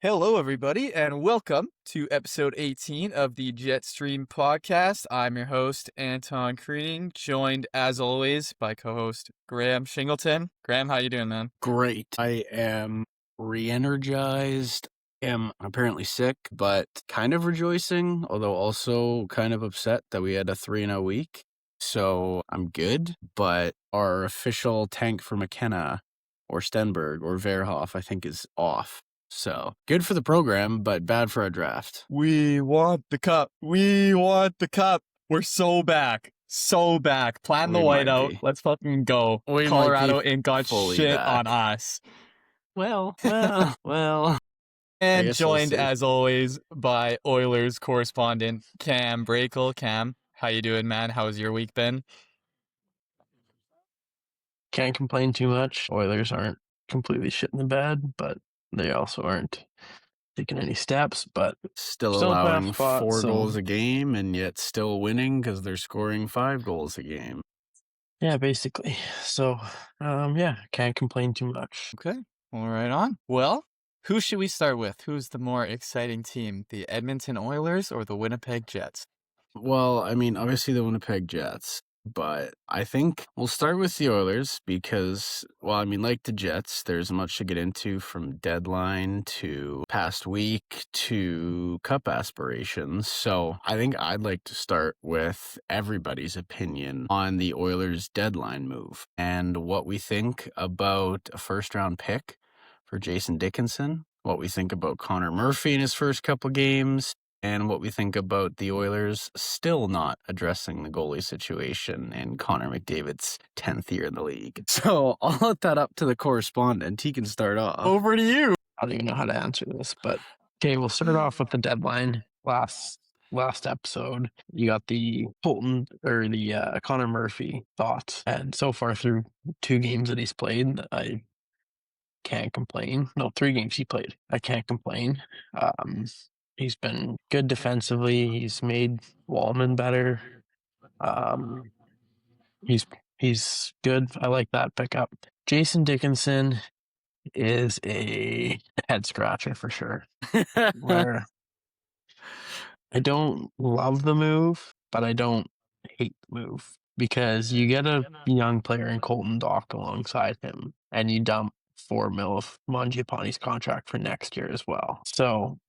Hello, everybody, and welcome to episode 18 of the Jetstream podcast. I'm your host, Anton Kreening, joined, as always, by co-host Graham Shingleton. Graham, how you doing, man? Great. I am re-energized. Am apparently sick, but kind of rejoicing, although also kind of upset that we had a 3-0 week. So I'm good, but our official tank for McKenna or Stenberg or Verhoff, I think, is off. So good for the program, but bad for our draft. We want the cup. We want the cup. We're so back. So back. Plan the We might whiteout. be. Let's fucking go. We might be Colorado ain't got fully shit back. on us. Well. And guess we'll joined, see. as always, by Oilers correspondent Cam Brakel. Cam, how you doing, man? How's your week been? Can't complain too much. Oilers aren't completely shit in the bed, but they also aren't taking any steps. But Still Still a playoff allowing spot, 4 so- goals a game and yet still winning because they're scoring 5 goals a game. yeah, basically. So, can't complain too much. Okay, well, right on. Well, who should we start with? Who's the more exciting team, the Edmonton Oilers or the Winnipeg Jets? Well, I mean, obviously the Winnipeg Jets, but I think we'll start with the Oilers because, well, I mean, like the Jets, there's much to get into from deadline to past week to cup aspirations. So I think I'd like to start with everybody's opinion on the Oilers deadline move and what we think about a first-round pick for Jason Dickinson, what we think about Connor Murphy in his first couple games, and what we think about the Oilers still not addressing the goalie situation in Connor McDavid's 10th year in the league. So I'll let that up to the correspondent. He can start off. Over to you. I don't even know how to answer this, but okay, we'll start off with the deadline. Last episode, you got the Colton or the Connor Murphy thoughts, and so far through 2 games that he's played, I can't complain. No, 3 games he played. I can't complain. He's been good defensively. He's made Wallman better. He's good. I like that pickup. Jason Dickinson is a head scratcher for sure. Where I don't love the move, but I don't hate the move because you get a young player in Colton Dock alongside him, and you dump $4 million of Mangiapane's contract for next year as well. So,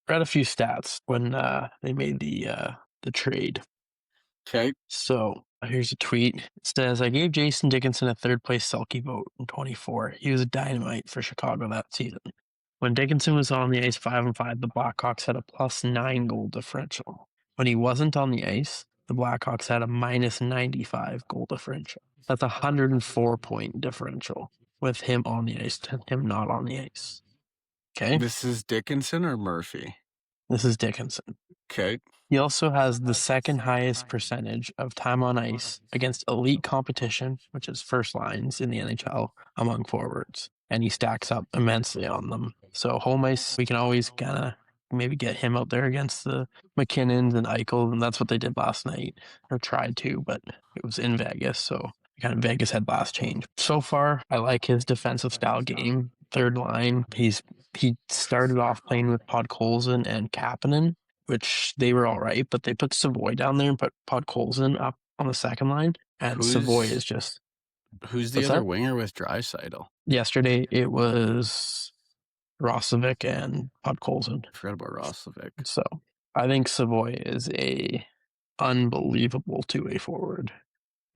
read a few stats when they made the trade. Okay. So here's a tweet. It says, I gave Jason Dickinson a 3rd place Selke vote in 24. He was a dynamite for Chicago that season. When Dickinson was on the ice 5-5, the Blackhawks had a +9 goal differential. When he wasn't on the ice, the Blackhawks had a -95 goal differential. That's a 104-point differential with him on the ice and him not on the ice. Okay? This is Dickinson or Murphy? This is Dickinson. Okay. He also has the 2nd highest percentage of time on ice against elite competition, which is first lines in the NHL among forwards. And he stacks up immensely on them. So home ice, we can always kind of maybe get him out there against the McKinnons and Eichel, and that's what they did last night, or tried to, but it was in Vegas, so kind of Vegas had last change. So far, I like his defensive style game. 3rd line, he started off playing with Podkolzin and Kapanen, which they were all right, but they put Savoy down there and put Podkolzin up on the 2nd line, and Savoy is just... Who's the other winger with Draisaitl? Yesterday, it was Roslovic and Podkolzin. I forgot about Roslovic. So I think Savoy is a unbelievable 2-way forward.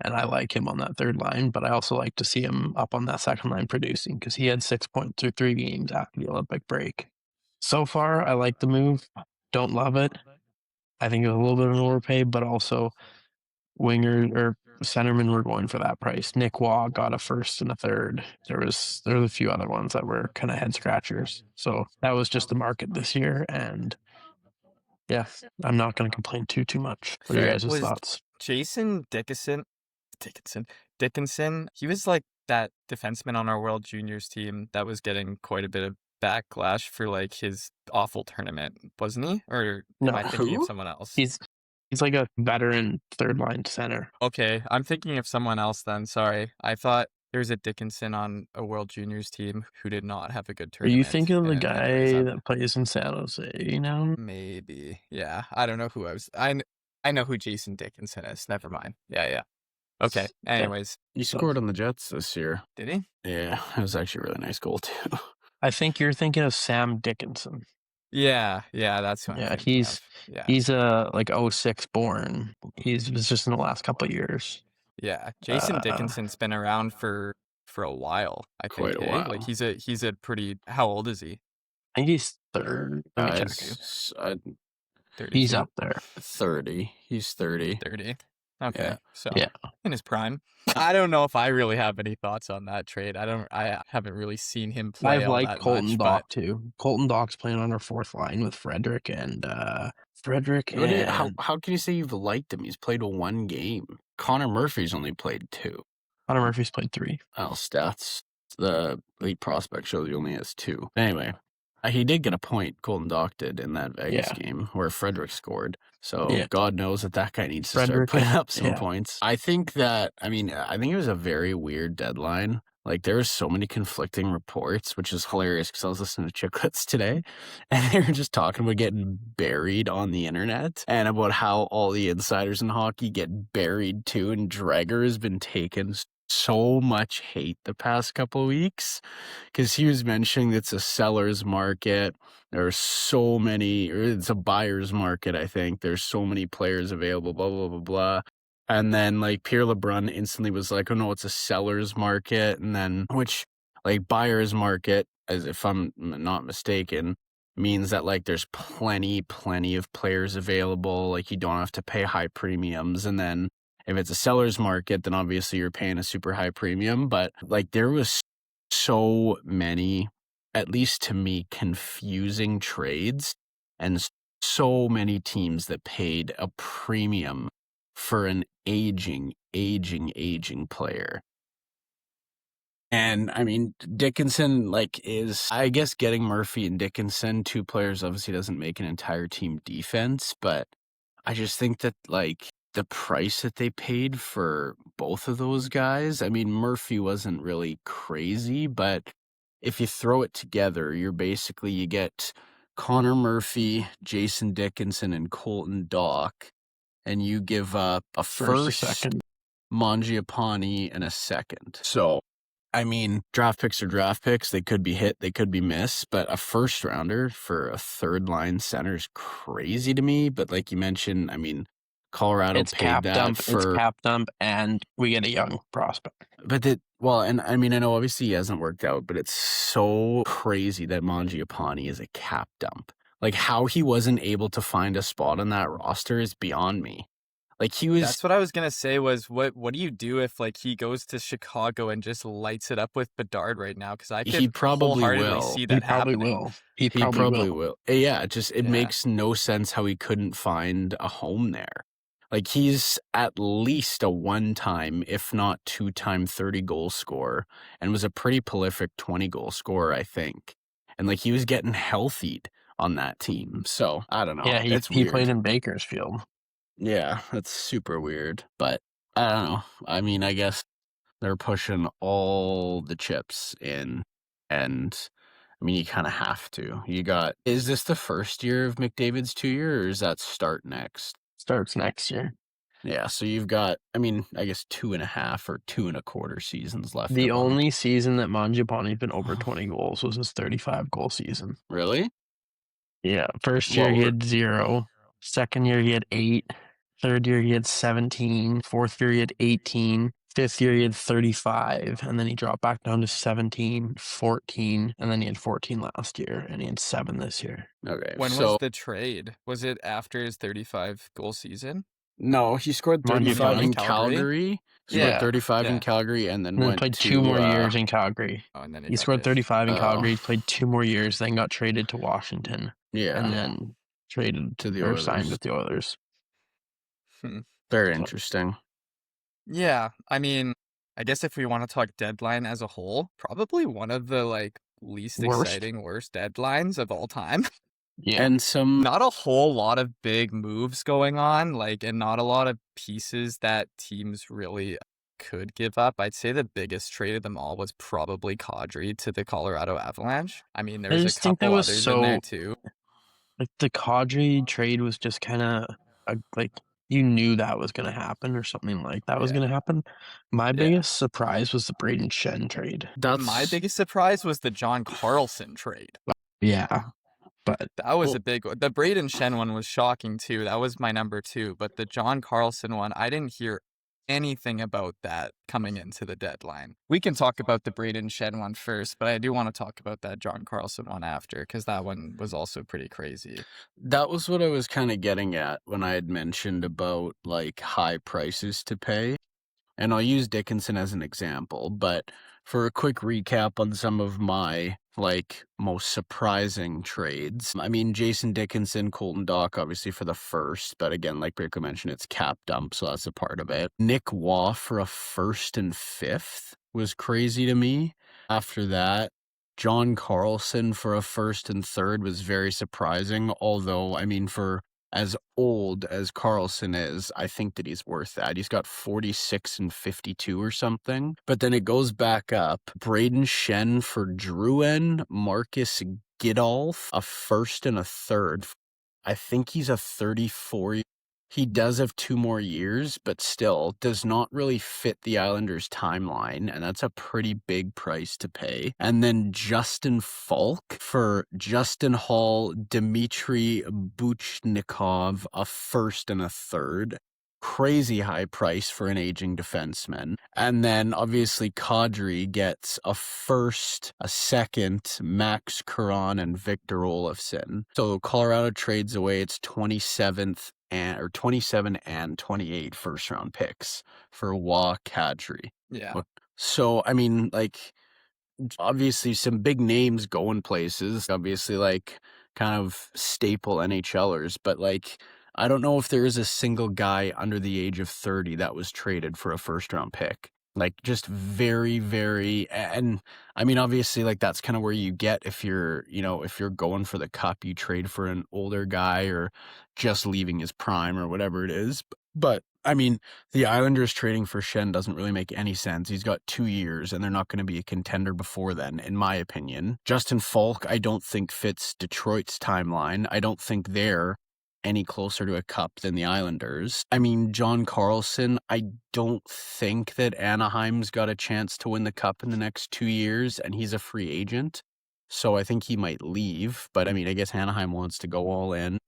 And I like him on that 3rd line, but I also like to see him up on that 2nd line producing because he had 6 points through 3 games after the Olympic break. So far, I like the move. Don't love it. I think it was a little bit of an overpay, but also winger or centerman were going for that price. Nick Waugh got a 1st and a 3rd. There was a few other ones that were kind of head scratchers. So that was just the market this year, and yeah, I'm not going to complain too much. What are your guys' thoughts? Jason Dickinson, he was like that defenseman on our World Juniors team that was getting quite a bit of backlash for like his awful tournament, wasn't he? Or am I thinking of someone else? He's like a veteran 3rd line center. Okay, I'm thinking of someone else then. Sorry. I thought There's a Dickinson on a World Juniors team who did not have a good Are you tournament. thinking of the and anyways, guy that plays in San Jose, you know? maybe. Yeah, I don't know who I was. I know who Jason Dickinson is. Never mind. Yeah. Okay. Yeah. Anyways, He scored on the Jets this year. did he? Yeah, it was actually a really nice goal too. I think you're thinking of Sam Dickinson. Yeah, that's who I'm Yeah, thinking of. Yeah, he's a like 06 born. He's was just in the last couple of years. yeah. Jason Uh, Dickinson's been around for a while. I think. Quite a Hey, while. like he's a pretty. How old is he? I think he's third. Let me check. It's 32? He's up there. 30. He's 30. 30. Okay, Yeah. so Yeah. in his prime. I don't know if I really have any thoughts on that trade. I haven't really seen him play I've all liked that Colton much, Dock too. Colton Dock's playing on our fourth line with Frederick and How can you say you've liked him? He's played one game. Connor Murphy's only played 2. Connor Murphy's played 3. Well, stats. The league prospect shows he only has 2. Anyway, he did get a point, Colton Dock did, in that Vegas game where Frederick scored. So God knows that guy needs to start putting up some points. I think it was a very weird deadline. Like, there were so many conflicting reports, which is hilarious because I was listening to Chicklets today, and they were just talking about getting buried on the internet and about how all the insiders in hockey get buried too, and Dreger has been taking so much hate the past couple of weeks because he was mentioning it's a seller's market. There are so many, or it's a buyer's market, I think. There's so many players available, blah, blah, blah, blah. And then, like, Pierre LeBrun instantly was like, oh, no, it's a seller's market. And then, which, like, buyer's market, as if I'm not mistaken, means that, like, there's plenty of players available. Like, you don't have to pay high premiums. And then if it's a seller's market, then obviously you're paying a super high premium. But, like, there was so many, at least to me, confusing trades and so many teams that paid a premium for an aging player. And I mean, Dickinson, like, is, I guess, getting Murphy and Dickinson, 2 players, obviously doesn't make an entire team defense, but I just think that, like, the price that they paid for both of those guys, I mean, Murphy wasn't really crazy, but if you throw it together, you get Connor Murphy, Jason Dickinson, and Colton Dock, and you give up a first, a second, Mangiapane, and a second. So, I mean, draft picks are draft picks. They could be hit, they could be missed, but a first rounder for a third line center is crazy to me. But like you mentioned, I mean, Colorado it's paid cap that dump, for it's cap dump, and we get a young prospect. But and I mean, I know obviously he hasn't worked out, but it's so crazy that Mangiapane is a cap dump. Like, how he wasn't able to find a spot on that roster is beyond me. Like, he was. That's what I was gonna say. Was what do you do if, like, he goes to Chicago and just lights it up with Bedard right now? Because I could wholeheartedly see that happening. He probably will. Yeah, it makes no sense how he couldn't find a home there. Like, he's at least a 1-time, if not 2-time 30-goal scorer, and was a pretty prolific 20-goal scorer, I think. And, like, he was getting healthied on that team. So, I don't know. Yeah, he played in Bakersfield. Yeah, that's super weird. But, I don't know. I mean, I guess they're pushing all the chips in. And, I mean, you kind of have to. Is this the first year of McDavid's 2-year, or is that start next? Starts next year. Yeah, so you've got, I mean, I guess 2.5 or 2.25 seasons left. The only season that Mangiapane's been over 20 goals was his 35-goal season. Really? Yeah. First year he had 0. Second year he had 8. Third year he had 17. Fourth year he had 18. Fifth year he had 35. And then he dropped back down to 17, 14. And then he had 14 last year. And he had 7 this year. Okay. When was the trade? Was it after his 35-goal season? No, he scored 35 in Calgary. He scored 35 in Calgary and then played 2 more years in Calgary. Oh, and then he scored 35 in Calgary, played 2 more years, then got traded to Washington. Yeah. And then traded to the Oilers. Signed with the Oilers. Very interesting. Yeah, I mean, I guess if we want to talk deadline as a whole, probably one of the, like, least exciting, worst deadlines of all time. Yeah. And not a whole lot of big moves going on, like, and not a lot of pieces that teams really could give up. I'd say the biggest trade of them all was probably Kadri to the Colorado Avalanche. I mean, I there's a just think that couple was others in there so too. like the Kadri trade was just kind of like you knew that was going to happen or something like that was Yeah. going to happen. My Yeah. biggest surprise was the Braden Shen trade. My biggest surprise was the John Carlson trade. Yeah, but That was a big one. The Braden Shen one was shocking too. That was my number 2. But the John Carlson one, I didn't hear anything about that coming into the deadline. We can talk about the Braden Shen one first, but I do want to talk about that John Carlson one after, because that one was also pretty crazy. That was what I was kind of getting at when I had mentioned about like high prices to pay. And I'll use Dickinson as an example, but for a quick recap on some of my like most surprising trades. I mean, Jason Dickinson, Colton Dock, obviously for the first, but again, like Rico mentioned, it's cap dump, so that's a part of it. Nick Waugh for a first and fifth was crazy to me. After that, John Carlson for a first and third was very surprising, although, I mean, for as old as Carlson is, I think that he's worth that. He's got 46 and 52 or something. But then it goes back up. Braden Shen for Drouin, Marcus Gidolf, a first and a third. I think he's a 34. He does have 2 more years, but still does not really fit the Islanders' timeline, and that's a pretty big price to pay. And then Justin Falk for Justin Hall, Dmitry Buchnikov, a first and a third. Crazy high price for an aging defenseman. And then obviously Kadri gets a first, a second, Max Curran and Victor Olofsson. So Colorado trades away its 27 and 28 first round picks for Waugh, Kadri. Yeah. So I mean, like, obviously some big names going places, obviously like kind of staple NHLers, but like I don't know if there is a single guy under the age of 30 that was traded for a first round pick. Like just very, very, and I mean, obviously like that's kind of where you get if you're, if you're going for the cup, you trade for an older guy or just leaving his prime or whatever it is. But I mean, the Islanders trading for Shen doesn't really make any sense. He's got 2 years and they're not going to be a contender before then, in my opinion. Justin Falk, I don't think fits Detroit's timeline. I don't think they're any closer to a cup than the Islanders. I mean, John Carlson, I don't think that Anaheim's got a chance to win the cup in the next 2 years, and he's a free agent. So I think he might leave, but I mean, I guess Anaheim wants to go all in.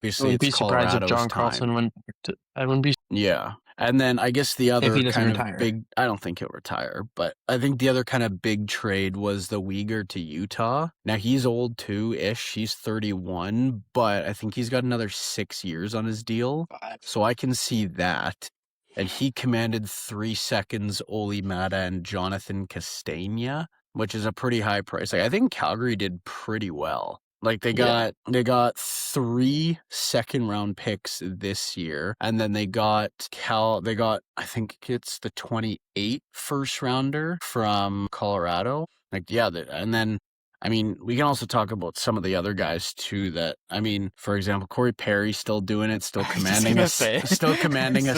Obviously, I wouldn't be surprised if John Carlson went to, I wouldn't be Yeah. And then I guess the other he doesn't kind retire. of big, I don't think he'll retire, but I think the other kind of big trade was the Uyghur to Utah. Now he's old too-ish. He's 31, but I think he's got another 6 years on his deal. So I can see that. And he commanded 3 seconds, Oli Mata and Jonathan Castagna, which is a pretty high price. Like I think Calgary did pretty well. Like they got 3 second round picks this year, and then they got I think it's the 28 first rounder from Colorado. Like and then I mean, we can also talk about some of the other guys too that, I mean, for example, Corey Perry still doing it, still commanding a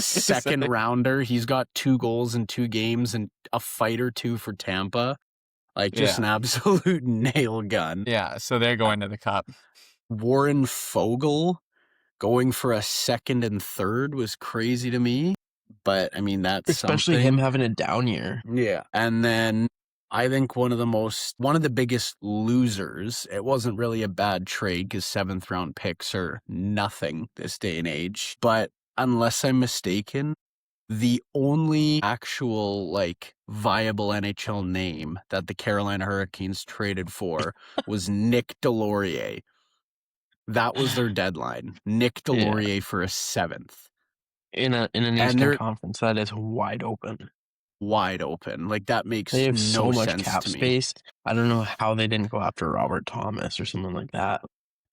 second rounder. He's got 2 goals in 2 games and a fight or 2 for Tampa. Like, just an absolute nail gun. Yeah, so they're going to the cup. Warren Fogle going for a second and third was crazy to me. But, I mean, that's especially something. him having a down year. Yeah. And then I think one of the biggest losers, it wasn't really a bad trade because 7th round picks are nothing this day and age. But unless I'm mistaken, the only actual, like, viable NHL name that the Carolina Hurricanes traded for was Nick Delorier. That was their deadline. Nick Delorier for a 7th. In an Eastern Conference that is wide open. Wide open. Like, that makes they have no so much sense cap to me. space. I don't know how they didn't go after Robert Thomas or something like that.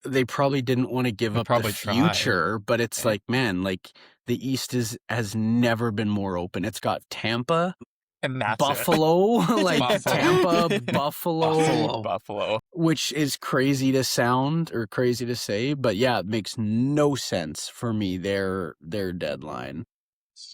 They probably didn't want to give up the future, but it's like, man, like the East has never been more open. It's got Tampa, and that's Buffalo, like Buffalo. Tampa, Buffalo, which is crazy to sound or crazy to say, but yeah, it makes no sense for me. Their deadline.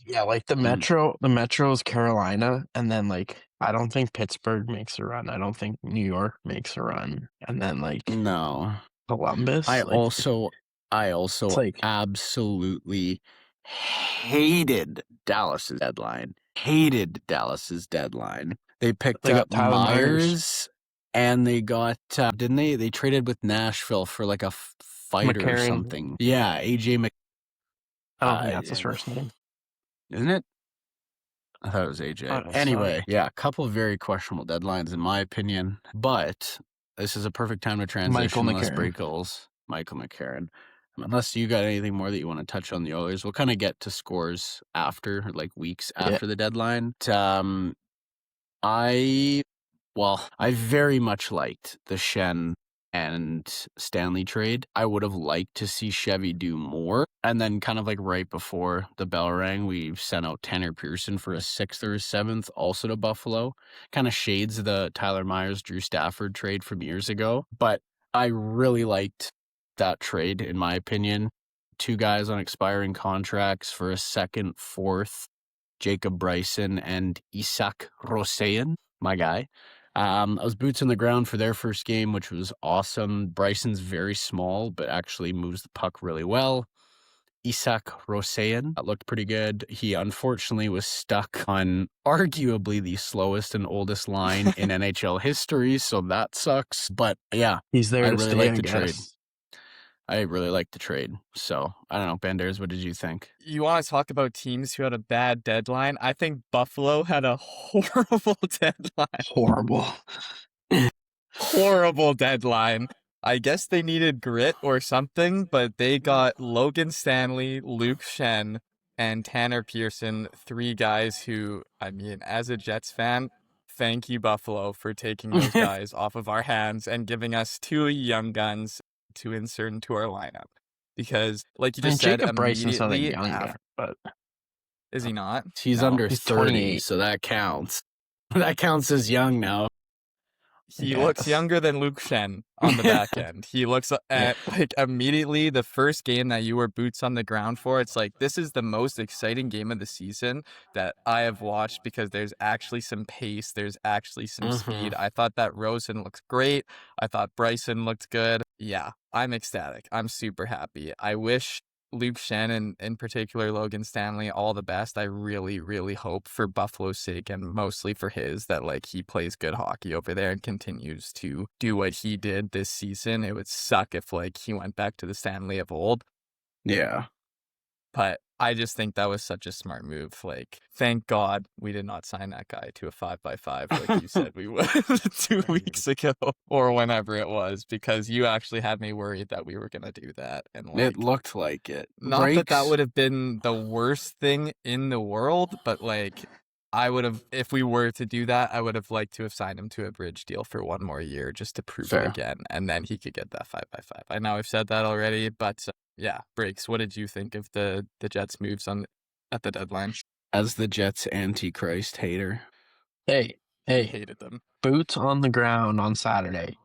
Yeah, like the Metro is Carolina, and then like I don't think Pittsburgh makes a run. I don't think New York makes a run, and then like No. Columbus, I like also it's like absolutely hated Dallas's deadline. Hated Dallas's deadline. They picked they up got Tyler Myers, Myers and they got didn't they? They traded with Nashville for like a fighter or McCarron. something. Yeah, AJ Mc I don't think that's his first name. isn't it? I thought it was AJ. Sorry. Anyway, yeah, a couple of very questionable deadlines in my opinion, but this is a perfect time to transition. Michael Let's McCarron. break goals. Michael McCarron. Unless you got anything more that you want to touch on the Oilers, we'll kind of get to scores after, like weeks after the deadline. I very much liked the Shen and Stanley trade. I would have liked to see Chevy do more. And then kind of like right before the bell rang, we sent out Tanner Pearson for a 6th or a 7th also to Buffalo. Kind of shades the Tyler Myers, Drew Stafford trade from years ago. But I really liked that trade, in my opinion. 2 guys on expiring contracts for a 2nd, 4th, Jacob Bryson and Isak Roseyan, my guy. I was boots on the ground for their first game, which was awesome. Bryson's very small, but actually moves the puck really well. Isak Roseyan looked pretty good. He unfortunately was stuck on arguably the slowest and oldest line in NHL history, so that sucks. But yeah, He's there I to really stay, like I the trade. guess. I really like the trade. So I don't know, Banders, what did you think? You want to talk about teams who had a bad deadline? I think Buffalo had a horrible deadline. Horrible. Horrible deadline. I guess they needed grit or something, but they got Logan Stanley, Luke Shen, and Tanner Pearson, 3 guys who, I mean, as a Jets fan, thank you, Buffalo, for taking those guys off of our hands and giving us 2 young guns to insert into our lineup. Because, like you I mean, just said, Jacob Bryson's not a immediately young guy, but is he not? He's No. under He's 30, 28. so that counts. That counts as young now. He looks younger than Luke Shen on the back end. He looks at like immediately the first game that you were boots on the ground for. It's like, this is the most exciting game of the season that I have watched because there's actually some pace. There's actually some speed. I thought that Rosen looked great. I thought Bryson looked good. Yeah, I'm ecstatic. I'm super happy. I wish Luke Shen and in particular Logan Stanley all the best. I really, really hope for Buffalo's sake and mostly for his that like he plays good hockey over there and continues to do what he did this season. It would suck if like he went back to the Stanley of old. Yeah. But I just think that was such a smart move. Like, thank God we did not sign that guy to a 5x5 like you said we would 2 weeks ago or whenever it was, because you actually had me worried that we were going to do that. And like, It looked like it. not that that would have been the worst thing in the world, but like, I would have, if we were to do that, I would have liked to have signed him to a bridge deal for 1 more year just to prove it again. And then he could get that 5x5. I know I've said that already, but yeah, Breaks, what did you think of the Jets' moves at the deadline? As the Jets antichrist hater. Hey, Hated them. boots on the ground on Saturday,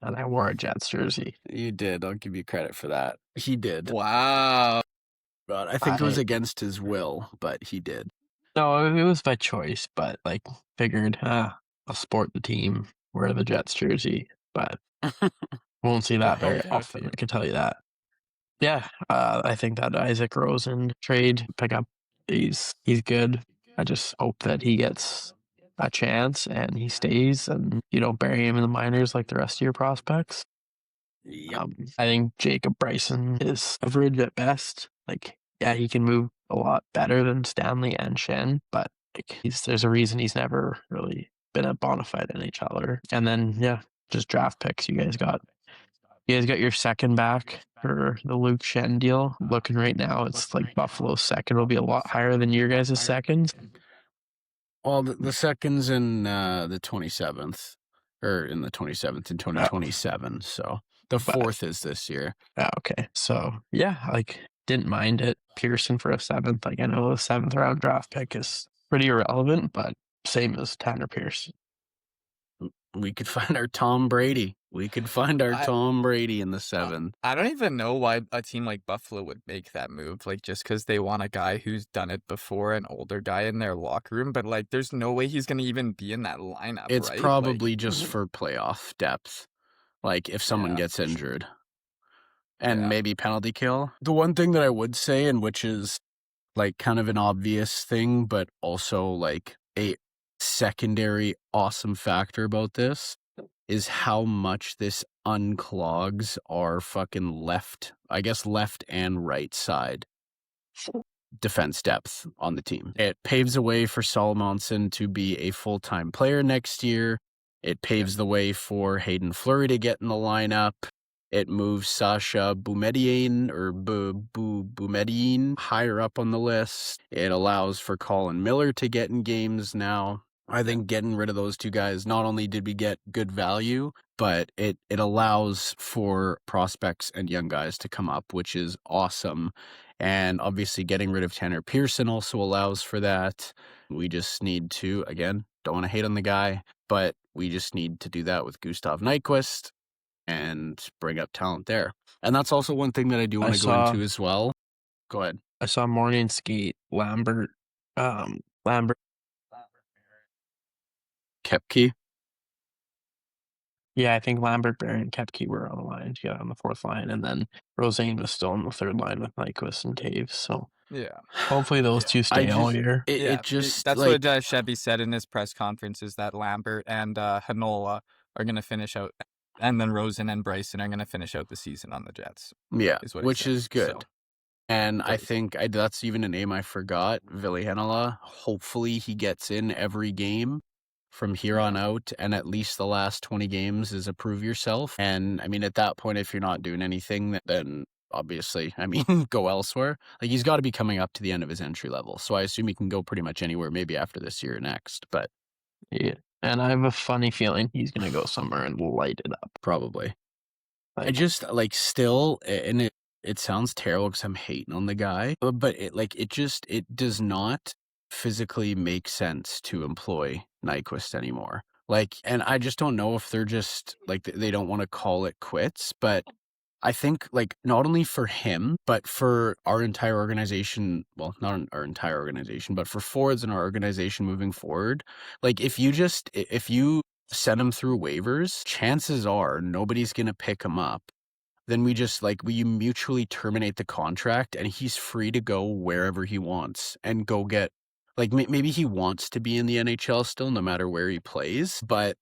and I wore a Jets jersey. You did. I'll give you credit for that. He did. Wow. But I think it was against his will, but he did. No, it was by choice, but like figured, I'll sport the team, wear the Jets jersey, but won't see that very often. I can tell you that. Yeah, I think that Isaac Rosen trade pickup, he's good. I just hope that he gets a chance and he stays and you don't bury him in the minors like the rest of your prospects. Yep. I think Jacob Bryson is average at best. Like, yeah, he can move a lot better than Stanley and Shen, but like there's a reason he's never really been a bona fide NHLer. And then, yeah, just draft picks you guys got. You guys got your second back for the Luke Shen deal. Looking right now, it's like Buffalo's second will be a lot higher than your guys' second. Well, the second's in the 27th, or in the 27th in 2027. So the 4th is this year. Okay. So, yeah, like, didn't mind it. Pearson for a 7th. Like, I know the 7th round draft pick is pretty irrelevant, but same as Tanner Pearson. We could find our Tom Brady. We could find our I- Tom Brady in the 7th. I don't even know why a team like Buffalo would make that move. Like, just because they want a guy who's done it before, an older guy in their locker room. But, like, there's no way he's going to even be in that lineup, It's right? probably just for playoff depth. Like, if someone Yeah. gets injured. And Yeah. maybe penalty kill. The one thing that I would say, and which is, like, kind of an obvious thing, but also, like, a secondary awesome factor about this is how much this unclogs our fucking left and right side defense depth on the team. It paves the way for Solomonson to be a full-time player next year. It paves the way for Hayden Fleury to get in the lineup. It moves Sasha Boumediene higher up on the list. It allows for Colin Miller to get in games now. I think getting rid of those two guys, not only did we get good value, but it allows for prospects and young guys to come up, which is awesome. And obviously getting rid of Tanner Pearson also allows for that. We just need to, again, don't want to hate on the guy, but we just need to do that with Gustav Nyquist and bring up talent there. And that's also one thing that I do want to go into as well. Go ahead. I saw morning skate Lambert Kepke. Yeah, I think Lambert, Barry, and Kepke were on the line to get on the 4th line, and then Rosane was still on the 3rd line with Nyquist and Taves. So Yeah. hopefully those two stay all year. That's like, what Chevy said in his press conference, is that Lambert and Hanola are going to finish out, and then Rosen and Bryson are going to finish out the season on the Jets. Yeah, is what which he said. is good. So, and I think that's even a name I forgot, Ville Heinola. Hopefully he gets in every game from here on out, and at least the last 20 games is a prove yourself. And I mean, at that point, if you're not doing anything, then obviously, I mean, go elsewhere. Like, he's got to be coming up to the end of his entry level. So I assume he can go pretty much anywhere, maybe after this year or next, but Yeah, and I have a funny feeling he's going to go somewhere and light it up. probably. I Like, just, like, still, and it sounds terrible because I'm hating on the guy, but it does not physically make sense to employ Nyquist anymore. Like, and I just don't know if they're just, like, they don't want to call it quits, but I think, like, not only for him, but for our entire organization, well, not our entire organization, but for forwards in our organization moving forward, like, if you send him through waivers, chances are nobody's going to pick him up. Then we mutually terminate the contract, and he's free to go wherever he wants and go get, like, maybe he wants to be in the NHL still, no matter where he plays, but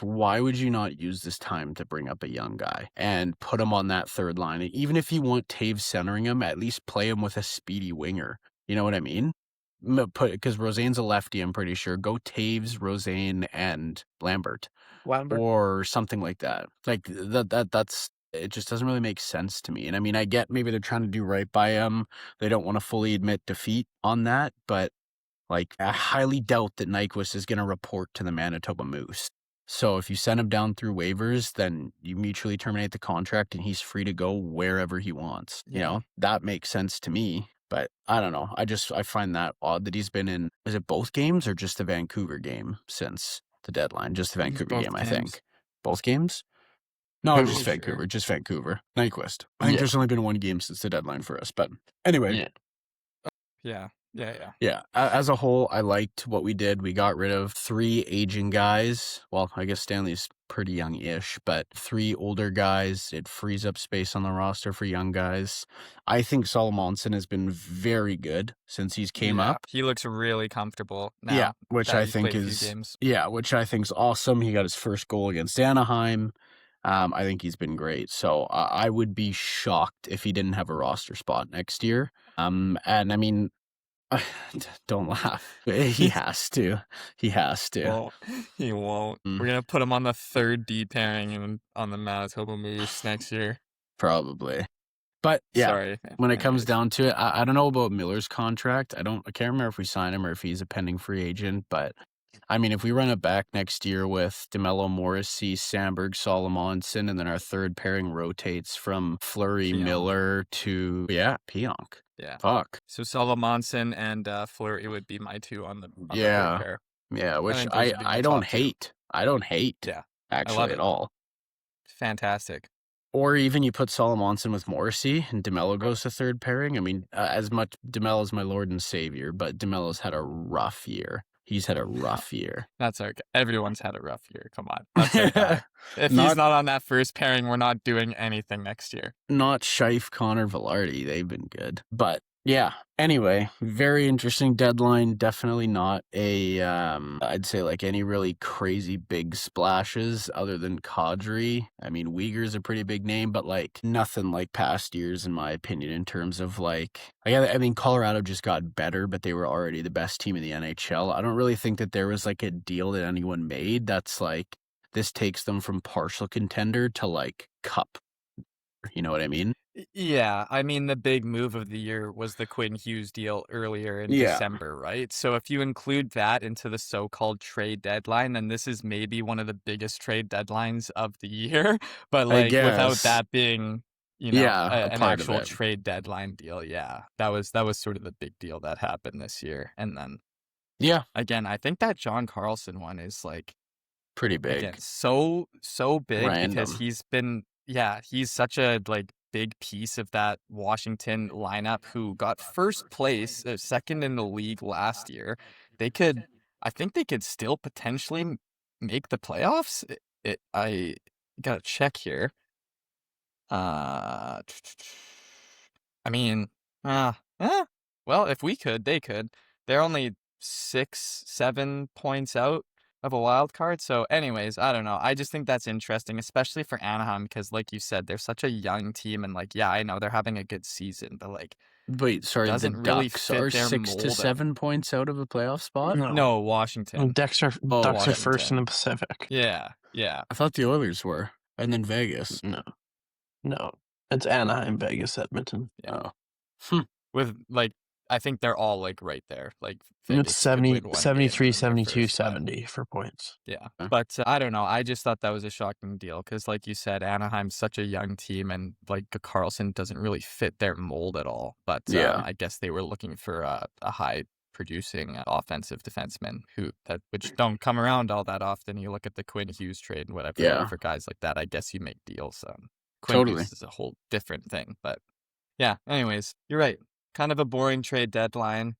why would you not use this time to bring up a young guy and put him on that 3rd line? And even if you want Taves centering him, at least play him with a speedy winger. You know what I mean? Because Rosane's a lefty, I'm pretty sure. Go Taves, Rosane, and Lambert. Or something like that. Like, that's it just doesn't really make sense to me. And I mean, I get maybe they're trying to do right by him. They don't want to fully admit defeat on that, but, like, I highly doubt that Nyquist is going to report to the Manitoba Moose. So if you send him down through waivers, then you mutually terminate the contract and he's free to go wherever he wants. You know, that makes sense to me. But I don't know. I find that odd that he's been in, is it both games or just the Vancouver game since the deadline? Just the Vancouver both game, games. I think. Both games? No, Pretty just sure. Vancouver. Just Vancouver. Nyquist. I think there's only been one game since the deadline for us. But anyway. Yeah. Yeah. As a whole, I liked what we did. We got rid of 3 aging guys. Well, I guess Stanley's pretty young-ish, but 3 older guys. It frees up space on the roster for young guys. I think Solomonson has been very good since he's came up. He looks really comfortable now. Yeah, which I think which I think is awesome. He got his first goal against Anaheim. I think he's been great. So I would be shocked if he didn't have a roster spot next year. And I mean, don't laugh. He has to. He has to. Well, he won't. We're going to put him on the 3rd D pairing and on the Manitoba Moose next year. Probably. But yeah, Sorry. When it comes down to it, I don't know about Miller's contract. I can't remember if we sign him or if he's a pending free agent, but I mean, if we run it back next year with DeMello, Morrissey, Sandberg, Solomonson, and then our 3rd pairing rotates from Fleury, Miller to, Pionk. Yeah. Fuck. So Solomonson and Fleury would be my 2 on the 3rd pair. Yeah, which think those would be my I don't top two. hate. I don't hate, Yeah, actually, at it. all. Fantastic. Or even you put Solomonson with Morrissey and DeMello goes to third pairing. I mean, as much DeMello's my lord and savior, but DeMello's had a rough year. He's had a rough year. That's our guy. Everyone's had a rough year. Come on. That's our guy. If he's not on that first pairing, we're not doing anything next year. Not Scheif, Connor, Velarde. They've been good. But yeah, anyway, very interesting deadline. Definitely not a, I'd say like any really crazy big splashes other than Kadri. I mean, Uyghur's a pretty big name, but like nothing like past years, in my opinion, in terms of like, I mean, Colorado just got better, but they were already the best team in the NHL. I don't really think that there was like a deal that anyone made that's like, this takes them from partial contender to like cup. You know what I mean? Yeah, I mean, the big move of the year was the Quinn Hughes deal earlier in Yeah. December, right? So if you include that into the so-called trade deadline, then this is maybe one of the biggest trade deadlines of the year. But I like without guess. that being, Yeah, a an part of actual it. trade deadline deal, yeah, that was sort of the big deal that happened this year. And then Yeah, again, I think that John Carlson one is like pretty big. again so big because Random. he's such a like big piece of that Washington lineup who got first place, second in the league last year. I think they could still potentially make the playoffs. I gotta check here. I mean, well, if we could, they could. They're only 6, 7 points out of a wild card. So, anyways, I don't know. I just think that's interesting, especially for Anaheim, because, like you said, they're such a young team, and like, yeah, I know they're having a good season, but like, Wait, sorry, the doesn't really Ducks fit are their 6 to mold. 7 points out of a playoff spot? No, Washington. Ducks are first in the Pacific. Yeah. I thought the Oilers were, and then Vegas. No, it's Anaheim, Vegas, Edmonton. Yeah. Oh. With like, I think they're all like right there. Like It's Vegas could win 73, game 72, first, but 70 for points. yeah. Okay. But I don't know. I just thought that was a shocking deal because, like you said, Anaheim's such a young team, and like Carlson doesn't really fit their mold at all. But Yeah. I guess they were looking for a high producing offensive defenseman which don't come around all that often. You look at the Quinn Hughes trade and whatever. Yeah. For guys like that, I guess you make deals. Quinn Totally. Hughes is a whole different thing. But yeah. Anyways, you're right. Kind of a boring trade deadline.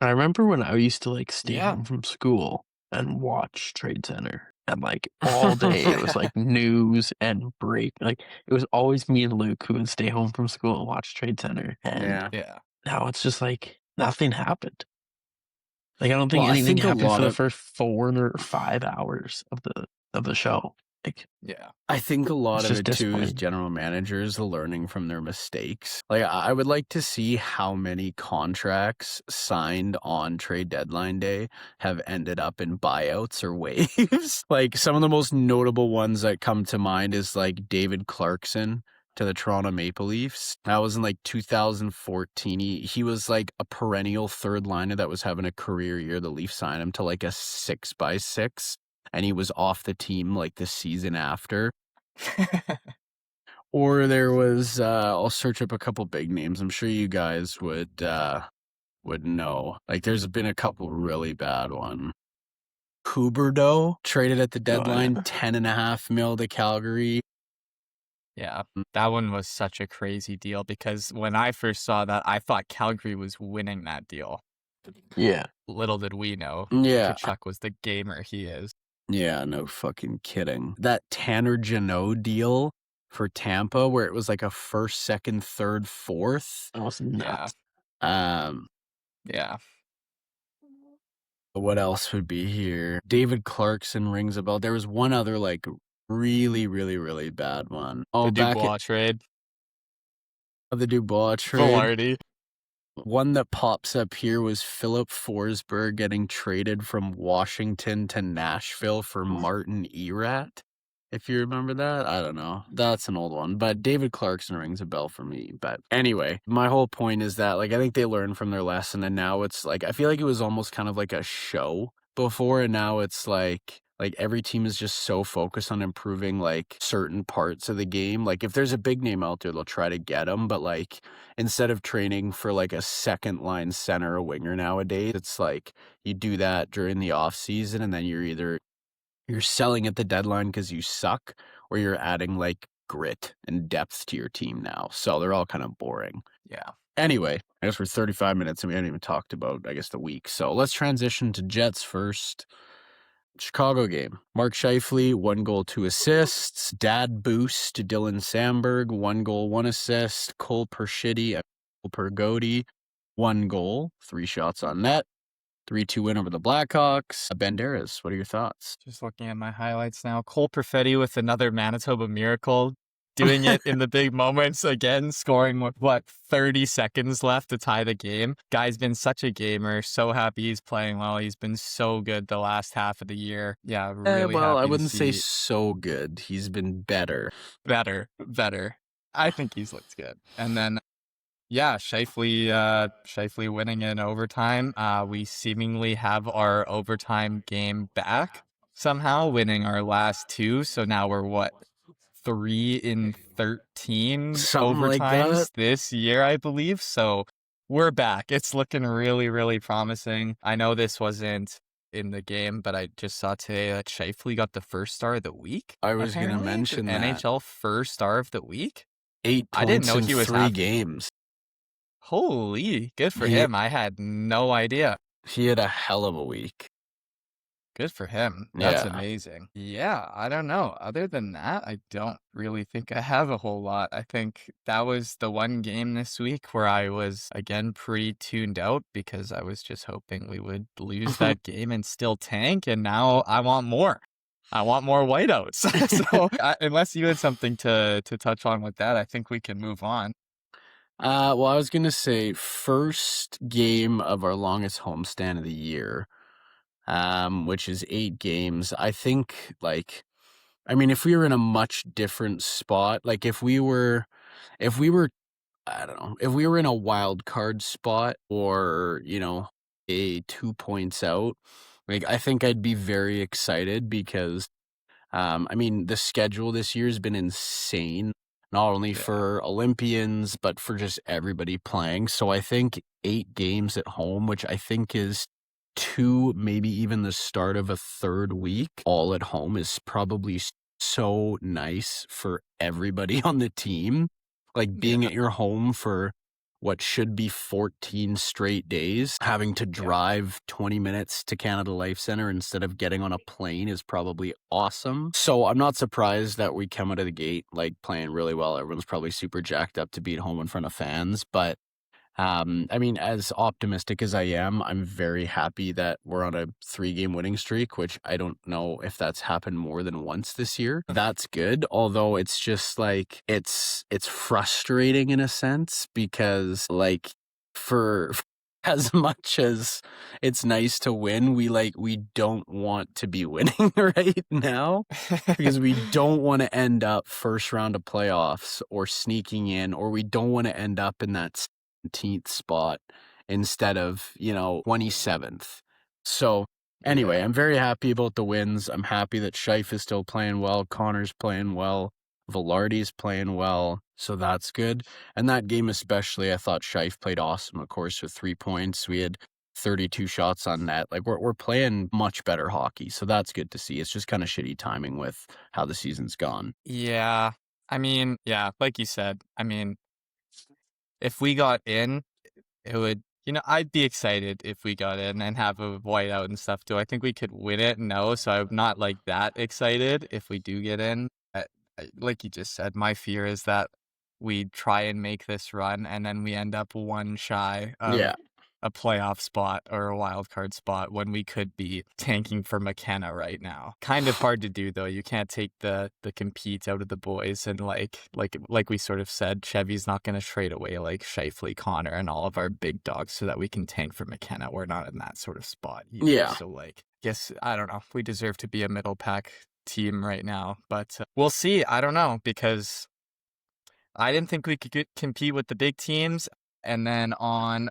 I remember when I used to like stay Yeah. home from school and watch Trade Center, and like all day it was like news and break. Like it was always me and Luke who would stay home from school and watch Trade Center. And Yeah. now it's just like nothing happened. Like I don't think Well, I anything think a happened lot for the of- first 4 or 5 hours of the show. Like Yeah. I think a lot It's of just it too is disappointing. general managers learning from their mistakes. Like I would like to see how many contracts signed on trade deadline day have ended up in buyouts or waves. Like some of the most notable ones that come to mind is like David Clarkson to the Toronto Maple Leafs. That was in like 2014. He was like a perennial third liner that was having a career year. The Leafs signed him to like a 6x6. And he was off the team like the season after. Or there was, I'll search up a couple big names. I'm sure you guys would know. Like there's been a couple really bad ones. Huberdeau traded at the deadline, 10.5 mil to Calgary. Yeah, that one was such a crazy deal because when I first saw that, I thought Calgary was winning that deal. Yeah. Little did we know, Yeah. Tkachuk was the gamer he is. Yeah, no fucking kidding. That Tanner Jeannot deal for Tampa where it was like a first, second, third, fourth. That was nuts. Yeah. What else would be here? David Clarkson rings a bell. There was one other like really, really, really bad one. The Dubois trade. The Dubois trade. Velarde. One that pops up here was Philip Forsberg getting traded from Washington to Nashville for Martin Erat. If you remember that, I don't know. That's an old one, but David Clarkson rings a bell for me. But anyway, my whole point is that like I think they learned from their lesson, and now it's like I feel like it was almost kind of like a show before, and now it's like like every team is just so focused on improving like certain parts of the game. Like if there's a big name out there, they'll try to get him, but like instead of training for like a second line center or winger nowadays, it's like you do that during the off season, and then you're selling at the deadline because you suck, or you're adding like grit and depth to your team now. So they're all kind of boring. Yeah. Anyway, I guess we're 35 minutes and we haven't even talked about, I guess, the week. So let's transition to Jets first. Chicago game. Mark Scheifele, 1 goal, 2 assists. Dad boost to Dylan Samberg, 1 goal, 1 assist. Cole Pershitty, Cole Pergodi, 1 goal, 3 shots on net. 3-2 win over the Blackhawks. Banderas, what are your thoughts? Just looking at my highlights now. Cole Perfetti with another Manitoba miracle, doing it in the big moments again, scoring with 30 seconds left to tie the game. Guy's been such a gamer. So happy he's playing well. He's been so good the last half of the year. Yeah, really well, happy I wouldn't to say see so good. He's been better. better. I think he's looked good. And then yeah, Scheifele winning in overtime. We seemingly have our overtime game back somehow, winning our last 2. So now we're 3 in 13 Something like overtimes that. this year, I believe. So we're back. It's looking really, really promising. I know this wasn't in the game, but I just saw today that Scheifele got the first star of the week. I was going to apparently. mention The that. NHL first star of the week. 8 I didn't points know in he was 3 happy. games. Holy, good for He- him. I had no idea. He had a hell of a week. Good for him. That's Yeah. amazing. Yeah, I don't know. Other than that, I don't really think I have a whole lot. I think that was the one game this week where I was, again, pretty tuned out because I was just hoping we would lose that game and still tank. And now I want more. I want more whiteouts. So unless you had something to touch on with that, I think we can move on. Well, I was going to say first game of our longest homestand of the year, which is 8 games. I think, like, I mean, if we were in a much different spot, like if we were, I don't know, if we were in a wild card spot or, a 2 points out, like, I think I'd be very excited because, I mean, the schedule this year has been insane. Not only for Olympians, but for just everybody playing. So I think 8 games at home, which I think is 2, maybe even the start of a 3rd week, all at home is probably so nice for everybody on the team. Like being at your home for what should be 14 straight days, having to drive 20 minutes to Canada Life Center instead of getting on a plane is probably awesome. So I'm not surprised that we come out of the gate like playing really well. Everyone's probably super jacked up to be at home in front of fans, but I mean, as optimistic as I am, I'm very happy that we're on a 3-game winning streak, which I don't know if that's happened more than once this year. That's good, although it's just like it's frustrating in a sense because like for as much as it's nice to win, we don't want to be winning right now because we don't want to end up first round of playoffs or sneaking in, or we don't want to end up in that 17th spot instead of 27th. So anyway, I'm very happy about the wins. I'm happy that Scheif is still playing well, Connor's playing well, Velarde's playing well, so that's good. And that game especially, I thought Scheif played awesome, of course, with 3 points. We had 32 shots on net. Like we're playing much better hockey, so that's good to see. It's just kind of shitty timing with how the season's gone. Yeah. I mean, yeah, like you said, I mean, if we got in, it would, I'd be excited if we got in and have a whiteout and stuff. Do I think we could win it? No. So I'm not like that excited if we do get in. Like you just said, my fear is that we try and make this run and then we end up one shy of a playoff spot or a wild card spot when we could be tanking for McKenna right now. Kind of hard to do though. You can't take the compete out of the boys, and like we sort of said, Chevy's not going to trade away like Scheifele, Connor, and all of our big dogs so that we can tank for McKenna. We're not in that sort of spot either. Yeah. So like, guess I don't know. We deserve to be a middle pack team right now, but we'll see. I don't know, because I didn't think we could compete with the big teams, and then on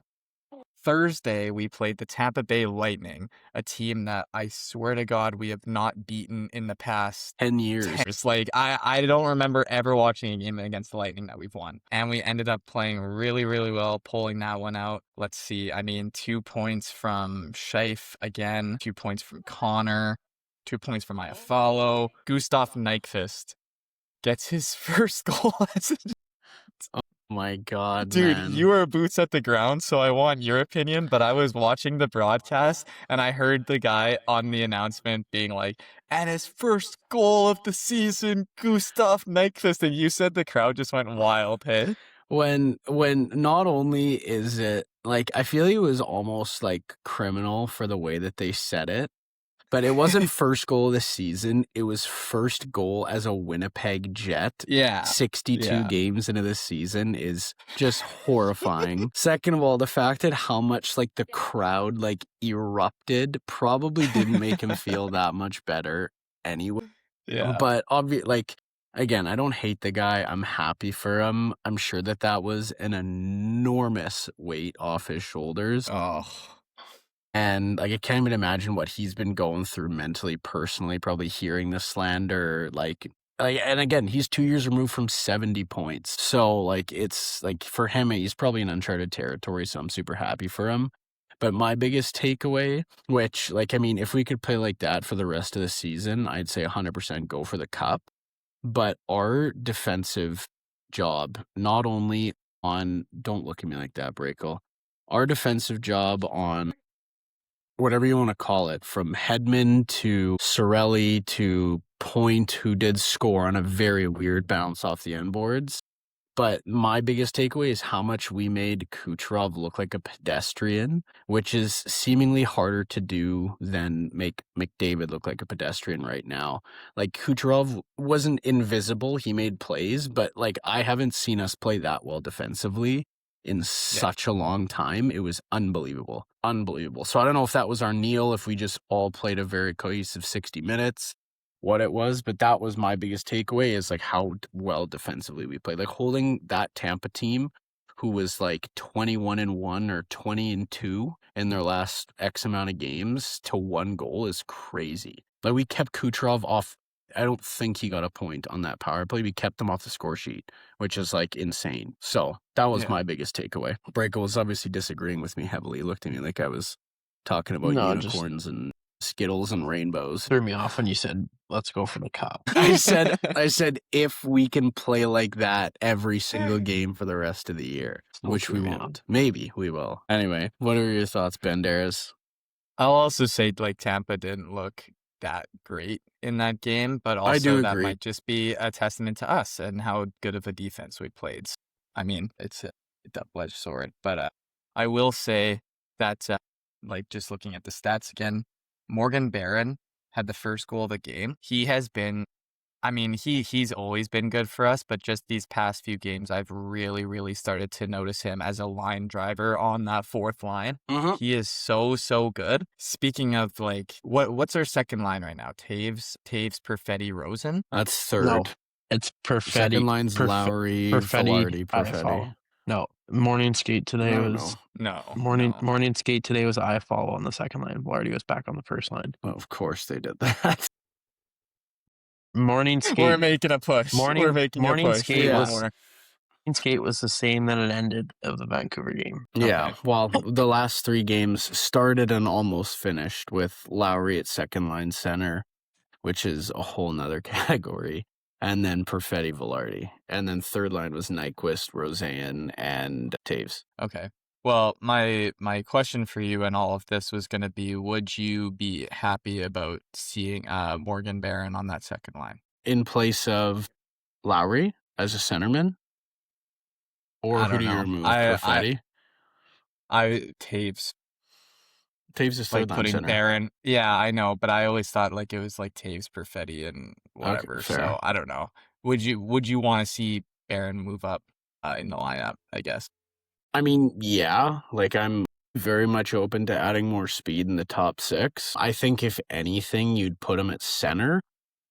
Thursday, we played the Tampa Bay Lightning, a team that I swear to God we have not beaten in the past 10 years. Like, I don't remember ever watching a game against the Lightning that we've won. And we ended up playing really, really well, pulling that one out. Let's see. I mean, 2 points from Scheif again, 2 points from Connor, 2 points from Iafallo. Gustav Nyquist gets his first goal as a My God, dude, man. you were boots at the ground, so I want your opinion, but I was watching the broadcast and I heard the guy on the announcement being like, and his first goal of the season, Gustav Nyquist, and you said the crowd just went wild, hey? When not only is it, like, I feel it was almost, like, criminal for the way that they said it, but it wasn't first goal of the season. It was first goal as a Winnipeg Jet. Yeah. 62 games into this season is just horrifying. Second of all, the fact that how much, like, the crowd, like, erupted probably didn't make him feel that much better anyway. Yeah. But like, again, I don't hate the guy. I'm happy for him. I'm sure that was an enormous weight off his shoulders. Oh. And, like, I can't even imagine what he's been going through mentally, personally, probably hearing the slander, and again, he's 2 years removed from 70 points. So, like, it's, like, for him, he's probably in uncharted territory, so I'm super happy for him. But my biggest takeaway, which, like, I mean, if we could play like that for the rest of the season, I'd say 100% go for the cup. But our defensive job, not only on, don't look at me like that, Brakel, our defensive job on whatever you want to call it, from Hedman to Sorelli to Point, who did score on a very weird bounce off the end boards. But my biggest takeaway is how much we made Kucherov look like a pedestrian, which is seemingly harder to do than make McDavid look like a pedestrian right now. Like, Kucherov wasn't invisible. He made plays, but, like, I haven't seen us play that well defensively in such a long time. It was unbelievable. So I don't know if that was our Neil, if we just all played a very cohesive 60 minutes, what it was, but that was my biggest takeaway, is, like, how well defensively we played. Like, holding that Tampa team, who was, like, 21-1 or 20-2 in their last X amount of games, to 1 goal is crazy. Like, we kept Kucherov off. I don't think he got a point on that power play. We kept them off the score sheet, which is, like, insane. So that was my biggest takeaway. Brakel was obviously disagreeing with me heavily. He looked at me like I was talking about unicorns and Skittles and rainbows. Threw me off when you said, let's go for the cup. I said, if we can play like that every single game for the rest of the year, which we won't. Maybe we will. Anyway, what are your thoughts, Banderas? I'll also say, like, Tampa didn't look that great in that game, but I do also that agree. might just be a testament to us and how good of a defense we played. I mean, it's a double-edged sword, but I will say that, like, just looking at the stats again, Morgan Barron had the first goal of the game. He has been, I mean, he's always been good for us, but just these past few games, I've really, really started to notice him as a line driver on that fourth line. Mm-hmm. He is so good. Speaking of, like, what's our second line right now? Taves, Perfetti, Rosen? That's third. No, it's Perfetti. Second line's Lowry, Velarde, Perfetti. No, morning skate today was morning skate today was Iafallo on the second line. Velarde was back on the first line. Well, of course they did that. Morning skate. We're making a push. We're making a push. Morning skate was the same that it ended of the Vancouver game. Yeah, Okay. well, the last 3 games started and almost finished with Lowry at second line center, which is a whole nother category. And then Perfetti, Velarde. And then third line was Nyquist, Roseanne, and Taves. Okay. Well, my question for you and all of this was going to be, would you be happy about seeing Morgan Barron on that second line? In place of Lowry as a centerman? Or who do you remove? Perfetti? Taves. Taves is third Like, line putting center. Barron. Yeah, I know, but I always thought, like, it was like Taves, Perfetti, and whatever. Okay, fair. So I don't know. Would you want to see Barron move up in the lineup, I guess? I mean, yeah, like, I'm very much open to adding more speed in the top 6. I think if anything, you'd put him at center.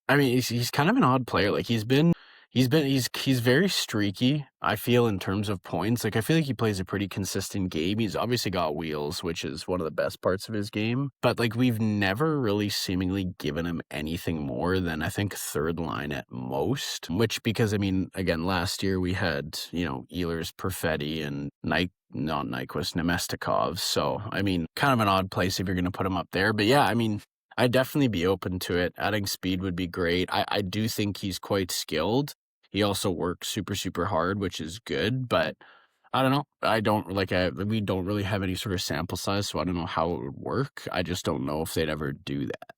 I mean, he's kind of an odd player. Like, he's been He's very streaky, I feel, in terms of points. Like, I feel like he plays a pretty consistent game. He's obviously got wheels, which is one of the best parts of his game. But, like, we've never really seemingly given him anything more than, I think, third line at most. Which, because, I mean, again, last year we had, Ehlers, Perfetti, and not Nyquist, Nemestikov. So, I mean, kind of an odd place if you're going to put him up there. But yeah, I mean, I'd definitely be open to it. Adding speed would be great. I do think he's quite skilled. He also works super, super hard, which is good, but I don't know. We don't really have any sort of sample size, so I don't know how it would work. I just don't know if they'd ever do that,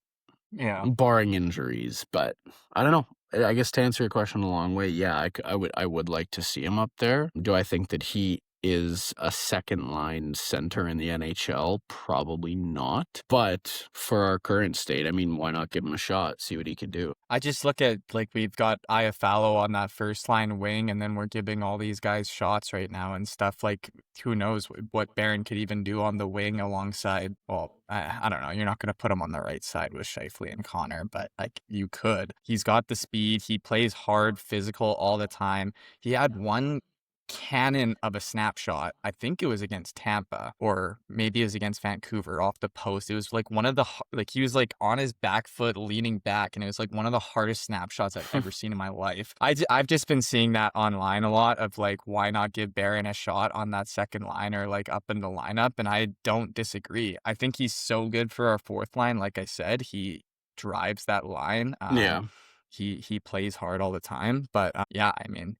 Yeah. barring injuries, but I don't know. I guess to answer your question a long way, yeah, I would like to see him up there. Do I think that he is a second line center in the NHL? Probably not. But for our current state, I mean, why not give him a shot, see what he can do? I just look at, like, we've got Iafallo on that first line wing, and then we're giving all these guys shots right now and stuff. Like, who knows what Barron could even do on the wing alongside, well, I don't know. You're not going to put him on the right side with Scheifele and Connor, but, like, you could. He's got the speed. He plays hard, physical all the time. He had one cannon of a snapshot. I think it was against Tampa, or maybe it was against Vancouver off the post. It was like one of the, like, he was like on his back foot leaning back, and it was like one of the hardest snapshots I've ever seen in my life. I've just been seeing that online a lot of, like, why not give Barron a shot on that second line or, like, up in the lineup, and I don't disagree. I think he's so good for our fourth line. Like I said, he drives that line. Yeah. He plays hard all the time, but yeah, I mean,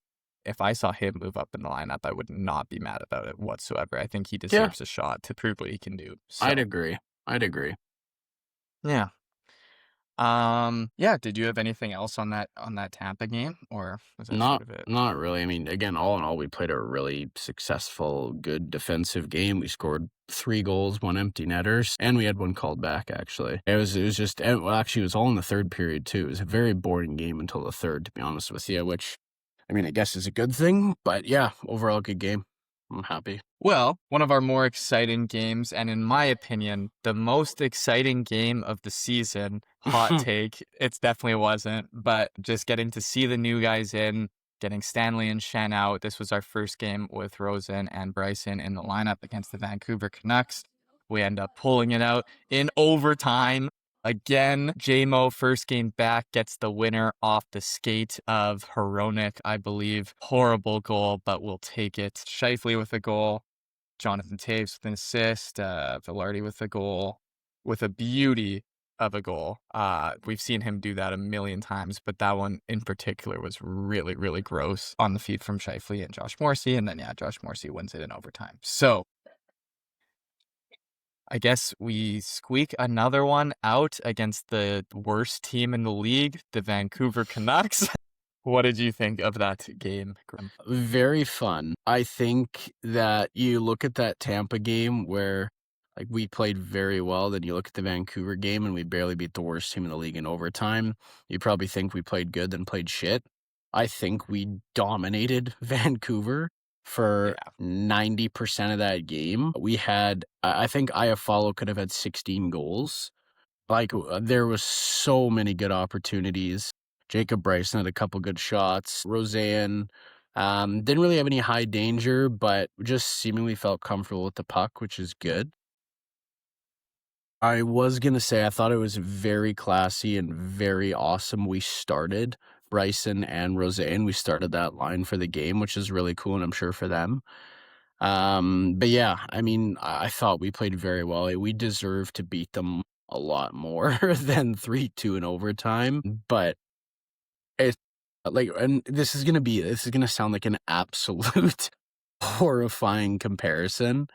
if I saw him move up in the lineup, I would not be mad about it whatsoever. I think he deserves a shot to prove what he can do. So, I'd agree. yeah. Yeah, did you have anything else on that Tampa game, or was that sort of it? Not really. I mean, again, all in all, we played a really successful, good defensive game. We scored 3 goals, 1 empty netters, and we had 1 called back, actually. It was just, well, actually, it was all in the third period, too. It was a very boring game until the third, to be honest with you, which, I mean, I guess is a good thing, but yeah, overall good game. I'm happy. Well, one of our more exciting games, and in my opinion, the most exciting game of the season, hot take, it definitely wasn't, but just getting to see the new guys in, getting Stanley and Shen out. This was our first game with Rosen and Bryson in the lineup against the Vancouver Canucks. We end up pulling it out in overtime. Again, JMO, first game back, gets the winner off the skate of Hronek, I believe. Horrible goal, but we'll take it. Scheifele with a goal. Jonathan Taves with an assist. Velarde with a goal. With a beauty of a goal. We've seen him do that a million times, but that one in particular was really, really gross on the feed from Scheifele and Josh Morrissey. And then, yeah, Josh Morrissey wins it in overtime. So, I guess we squeak another one out against the worst team in the league, the Vancouver Canucks. What did you think of that game, Grim? Very fun. I think that you look at that Tampa game where, like, we played very well, then you look at the Vancouver game and we barely beat the worst team in the league in overtime. You probably think we played good, then played shit. I think we dominated Vancouver for 90% of that game. We had, I think Iafallo could have had 16 goals. Like, there was so many good opportunities. Jacob Bryson had a couple good shots. Roseanne didn't really have any high danger, but just seemingly felt comfortable with the puck, which is good. I was going to say, I thought it was very classy and very awesome. We started Bryson and Roseanne. We started that line for the game, which is really cool, and I'm sure for them. But yeah, I mean, I thought we played very well. We deserved to beat them a lot more than 3-2 in overtime, but it's like, and this is gonna sound like an absolute horrifying comparison.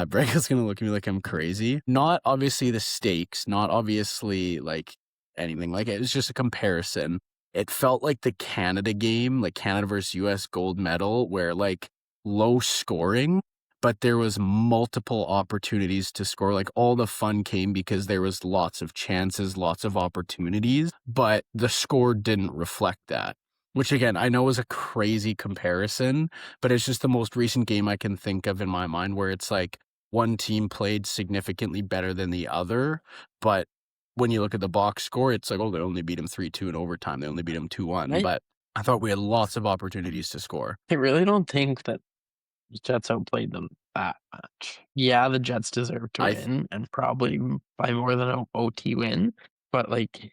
Brega's gonna look at me like I'm crazy. Not obviously the stakes, not obviously like anything like it. It's just a comparison. It felt like the Canada game, like Canada versus US gold medal, where like low scoring, but there was multiple opportunities to score. Like, all the fun came because there was lots of chances, lots of opportunities, but the score didn't reflect that. Which, again, I know is a crazy comparison, but it's just the most recent game I can think of in my mind where it's like one team played significantly better than the other, but when you look at the box score, it's like, oh, they only beat him 3-2 in overtime. They only beat him 2-1. Right. But I thought we had lots of opportunities to score. I really don't think that the Jets outplayed them that much. Yeah, the Jets deserve to win, and probably by more than an OT win, but like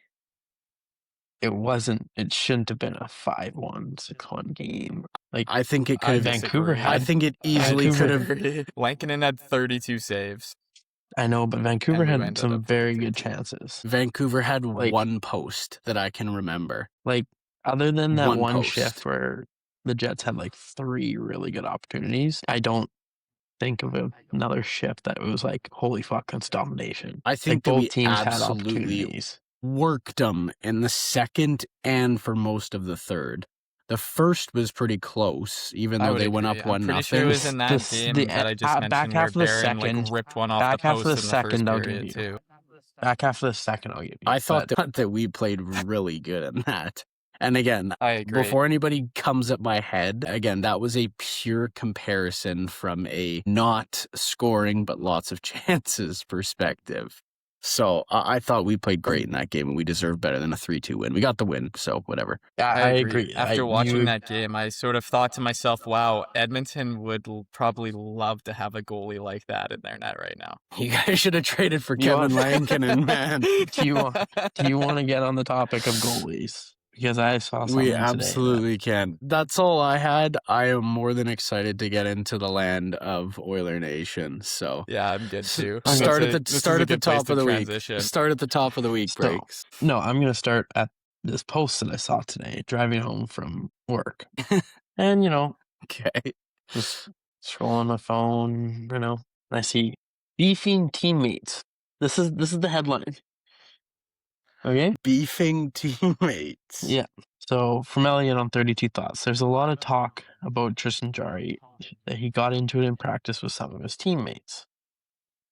it shouldn't have been a 5-1, 6-1 game. Like I think it could have. Vancouver disagree. I had. think it easily could have. Lankinen had 32 saves. I know, but Vancouver we had ended some up very winning good 15. chances. Vancouver had Like- one post that I can remember. Like, other than that One one post. shift where the Jets had like 3 really good opportunities, I don't think of another shift that was like, holy fuck, that's domination. I think Like, that both we teams had absolutely opportunities. worked them in the second and for most of the third. The first was pretty close, even though they went up 1-0. I'm pretty sure it was in that game that I just mentioned back where half of the Barron second, ripped one off back the half post of the in the second, first I'll period give you. too. Back half of the second, I'll give you. I thought that we played really good in that. And again, I agree. before anybody comes at my head, again, that was a pure comparison from a not scoring but lots of chances perspective. So I thought we played great in that game, and we deserved better than a 3-2 win. We got the win, so whatever. I agree. After watching that game, I sort of thought to myself, wow, Edmonton would probably love to have a goalie like that in their net right now. You guys should have traded for Kevin Lankinen, man. Do you want to get on the topic of goalies? Because I saw something We today absolutely can. That's all I had. I am more than excited to get into the land of Oiler Nation. So yeah, I'm good too. Start at the top of the week. Transition. Start at the top of the week, breaks. No, I'm going to start at this post that I saw today, driving home from work. And, Okay. just scrolling my phone, and I see beefing teammates. This is the headline. Okay? Beefing teammates. Yeah. So from Elliot on 32 Thoughts, there's a lot of talk about Tristan Jarry that he got into it in practice with some of his teammates.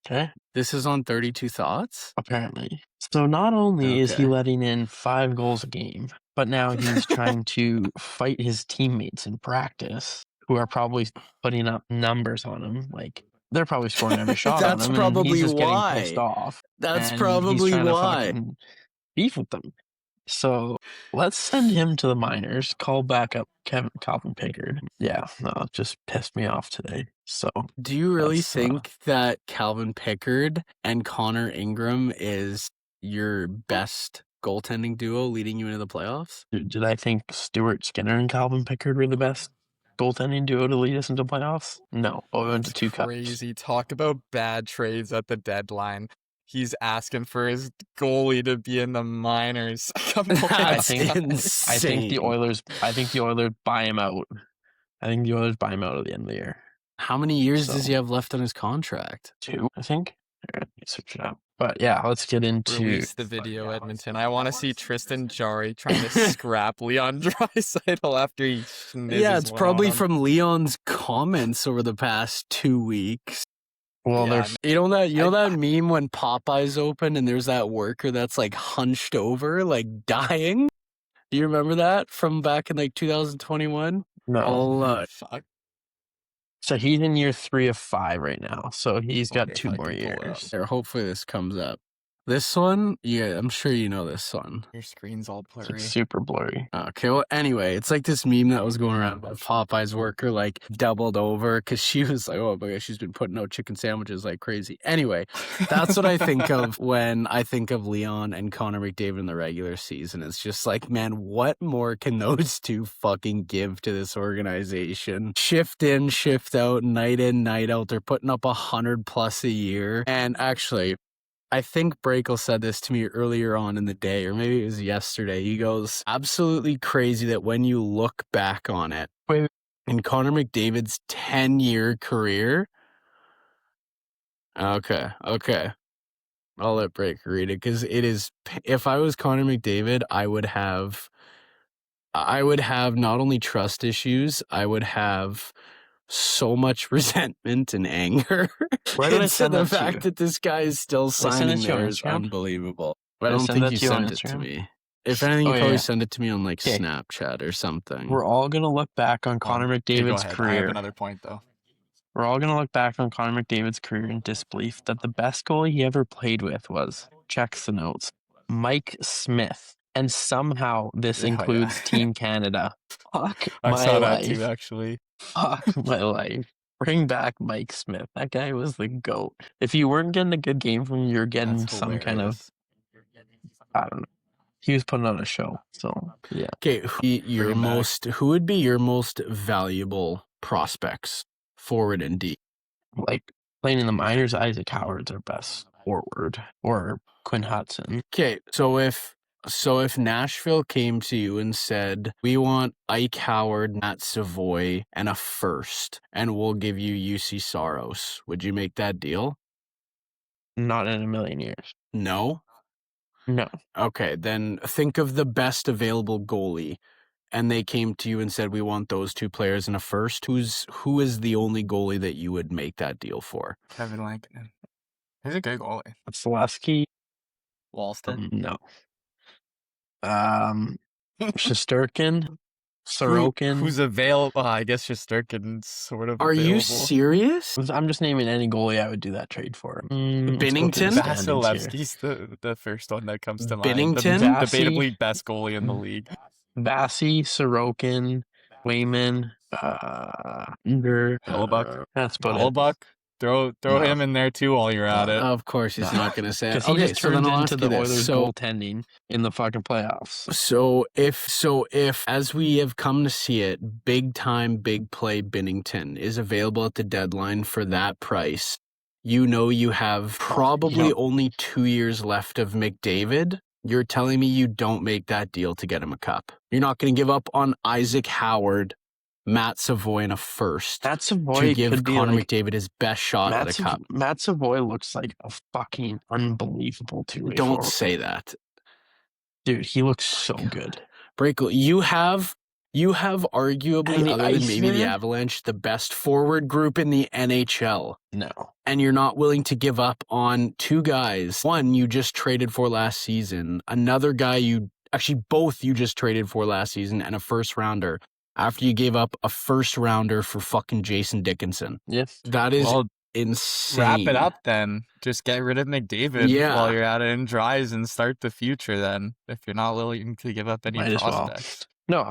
Okay? This is on 32 Thoughts? Apparently. So not only is he letting in 5 goals a game, but now he's trying to fight his teammates in practice who are probably putting up numbers on him. Like, they're probably scoring every shot on him. That's probably and he's just why. getting pissed off. That's and probably he's trying why. to fucking beef with them. So let's send him to the minors. Call back up Calvin Pickard. Yeah, no, it just pissed me off today. So do you really think that Calvin Pickard and Connor Ingram is your best goaltending duo leading you into the playoffs? Did I think Stuart Skinner and Calvin Pickard were the best goaltending duo to lead us into playoffs? No. We went to 2 cups. Crazy. Talk about bad trades at the deadline. He's asking for his goalie to be in the minors. That's insane. I think the Oilers buy him out. I think the Oilers buy him out at the end of the year. How many years does he have left on his contract? 2, I think. Let me switch it up. But yeah, let's get into Release the video, Edmonton. I want to see Tristan Jarry trying to scrap Leon Draisaitl after he it's probably from Leon's comments over the past 2 weeks. Well, you know that meme when Popeye's open and there's that worker that's like hunched over, like dying? Do you remember that from back in like 2021? No. Fuck. So he's in year 3 of 5 right now. So he's got 2 more years. Hopefully this comes up. This one, yeah, I'm sure you know this one. Your screen's all blurry. It's super blurry. Okay, well, anyway, it's like this meme that was going around about Popeye's worker, like, doubled over because she was like, oh my gosh, she's been putting out chicken sandwiches like crazy. Anyway, that's what I think of when I think of Leon and Connor McDavid in the regular season. It's just like, man, what more can those two fucking give to this organization? Shift in, shift out, night in, night out. They're putting up 100+ a year. And actually, I think Brakel said this to me earlier on in the day, or maybe it was yesterday. He goes, absolutely crazy that when you look back on it, in Connor McDavid's 10-year career. Okay. I'll let Braker read it, because it is, if I was Connor McDavid, I would have not only trust issues, I would have so much resentment and anger. Where did I send the that to fact you? that this guy is still signing there is Instagram? unbelievable. I Did I don't send think that you to you on sent it to Instagram? me. If anything, you Oh, probably yeah. send it to me on like Okay. Snapchat or something. We're all going to look back on Connor McDavid's I have career. another point, though. We're all going to look back on Connor McDavid's career in disbelief that the best goalie he ever played with was, checks the notes, Mike Smith. And somehow this Yeah, includes yeah. Team Canada. Fuck I my saw that life. too, actually. Fuck my life. Bring back Mike Smith. That guy was the GOAT. If you weren't getting a good game from him, you're getting That's some kind of, hilarious. I don't know. He was putting on a show. So, yeah. Okay, Bring him back. who would be your most valuable prospects, forward and D? Like, playing in the minors, Isaac Howard's our best forward. Or Quinn Hudson. Okay, so if Nashville came to you and said, we want Ike Howard, Matt Savoy, and a first, and we'll give you UC Saros, would you make that deal? Not in a million years. No? No. Okay, then think of the best available goalie, and they came to you and said, we want those two players and a first. Who is the only goalie that you would make that deal for? Kevin Lankinen. He's a good goalie. Selesky? Walston. No. Shesterkin? Sorokin? Who's available? I guess Shesterkin's sort of Are available. you serious? I'm just naming any goalie I would do that trade for. Binnington? Vasilevsky's the first one that comes to mind. Binnington? Debatably best goalie in the league. Vasi, Sorokin, Wayman, Hellebuck. That's about it. Hellebuck. Throw No. him in there too while you're at it. Of course, he's not going to say it. Because he Okay, just so then turned I'll into ask you the this. Oilers So, goaltending in the fucking playoffs. So if as we have come to see it, big time, big play Binnington is available at the deadline for that price, you know you have probably Yep. only 2 years left of McDavid. You're telling me you don't make that deal to get him a cup. You're not going to give up on Isaac Howard, Matt Savoy, and a first Matt Savoy to give could be Connor like, McDavid his best shot at a cup. Matt Savoy looks like a fucking unbelievable two-way Don't forward. say that. Dude, he looks so good. Brakel, you have arguably, And the other than maybe the Iceman? Avalanche, the best forward group in the NHL. No. And you're not willing to give up on two guys. One you just traded for last season. Another guy both you just traded for last season, and a first rounder. After you gave up a first rounder for fucking Jason Dickinson. Yes. That is Well, insane. wrap it up then. Just get rid of McDavid Yeah. while you're at it in dries and start the future then, if you're not willing to give up any Might as well. prospects. No,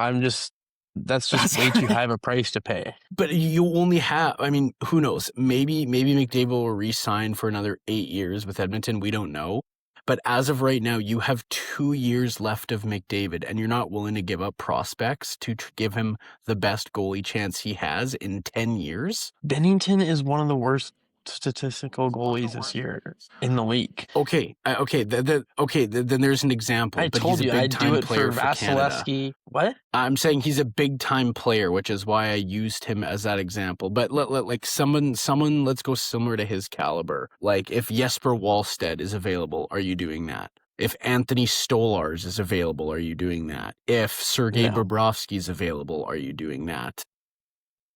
that's just way too high of a price to pay. But you only have, I mean, who knows? Maybe McDavid will re-sign for another 8 years with Edmonton. We don't know. But as of right now, you have 2 years left of McDavid, and you're not willing to give up prospects to give him the best goalie chance he has in 10 years? Bennington is one of the worst statistical goalies this year in the league. Okay, then there's an example. I but told he's a you I'd big-time do it player for Canada. Vasilevsky. What? I'm saying he's a big-time player, which is why I used him as that example. But like someone, let's go similar to his caliber. Like if Jesper Wallstedt is available, are you doing that? If Anthony Stolarz is available, are you doing that? If Sergei No. Bobrovsky is available, are you doing that?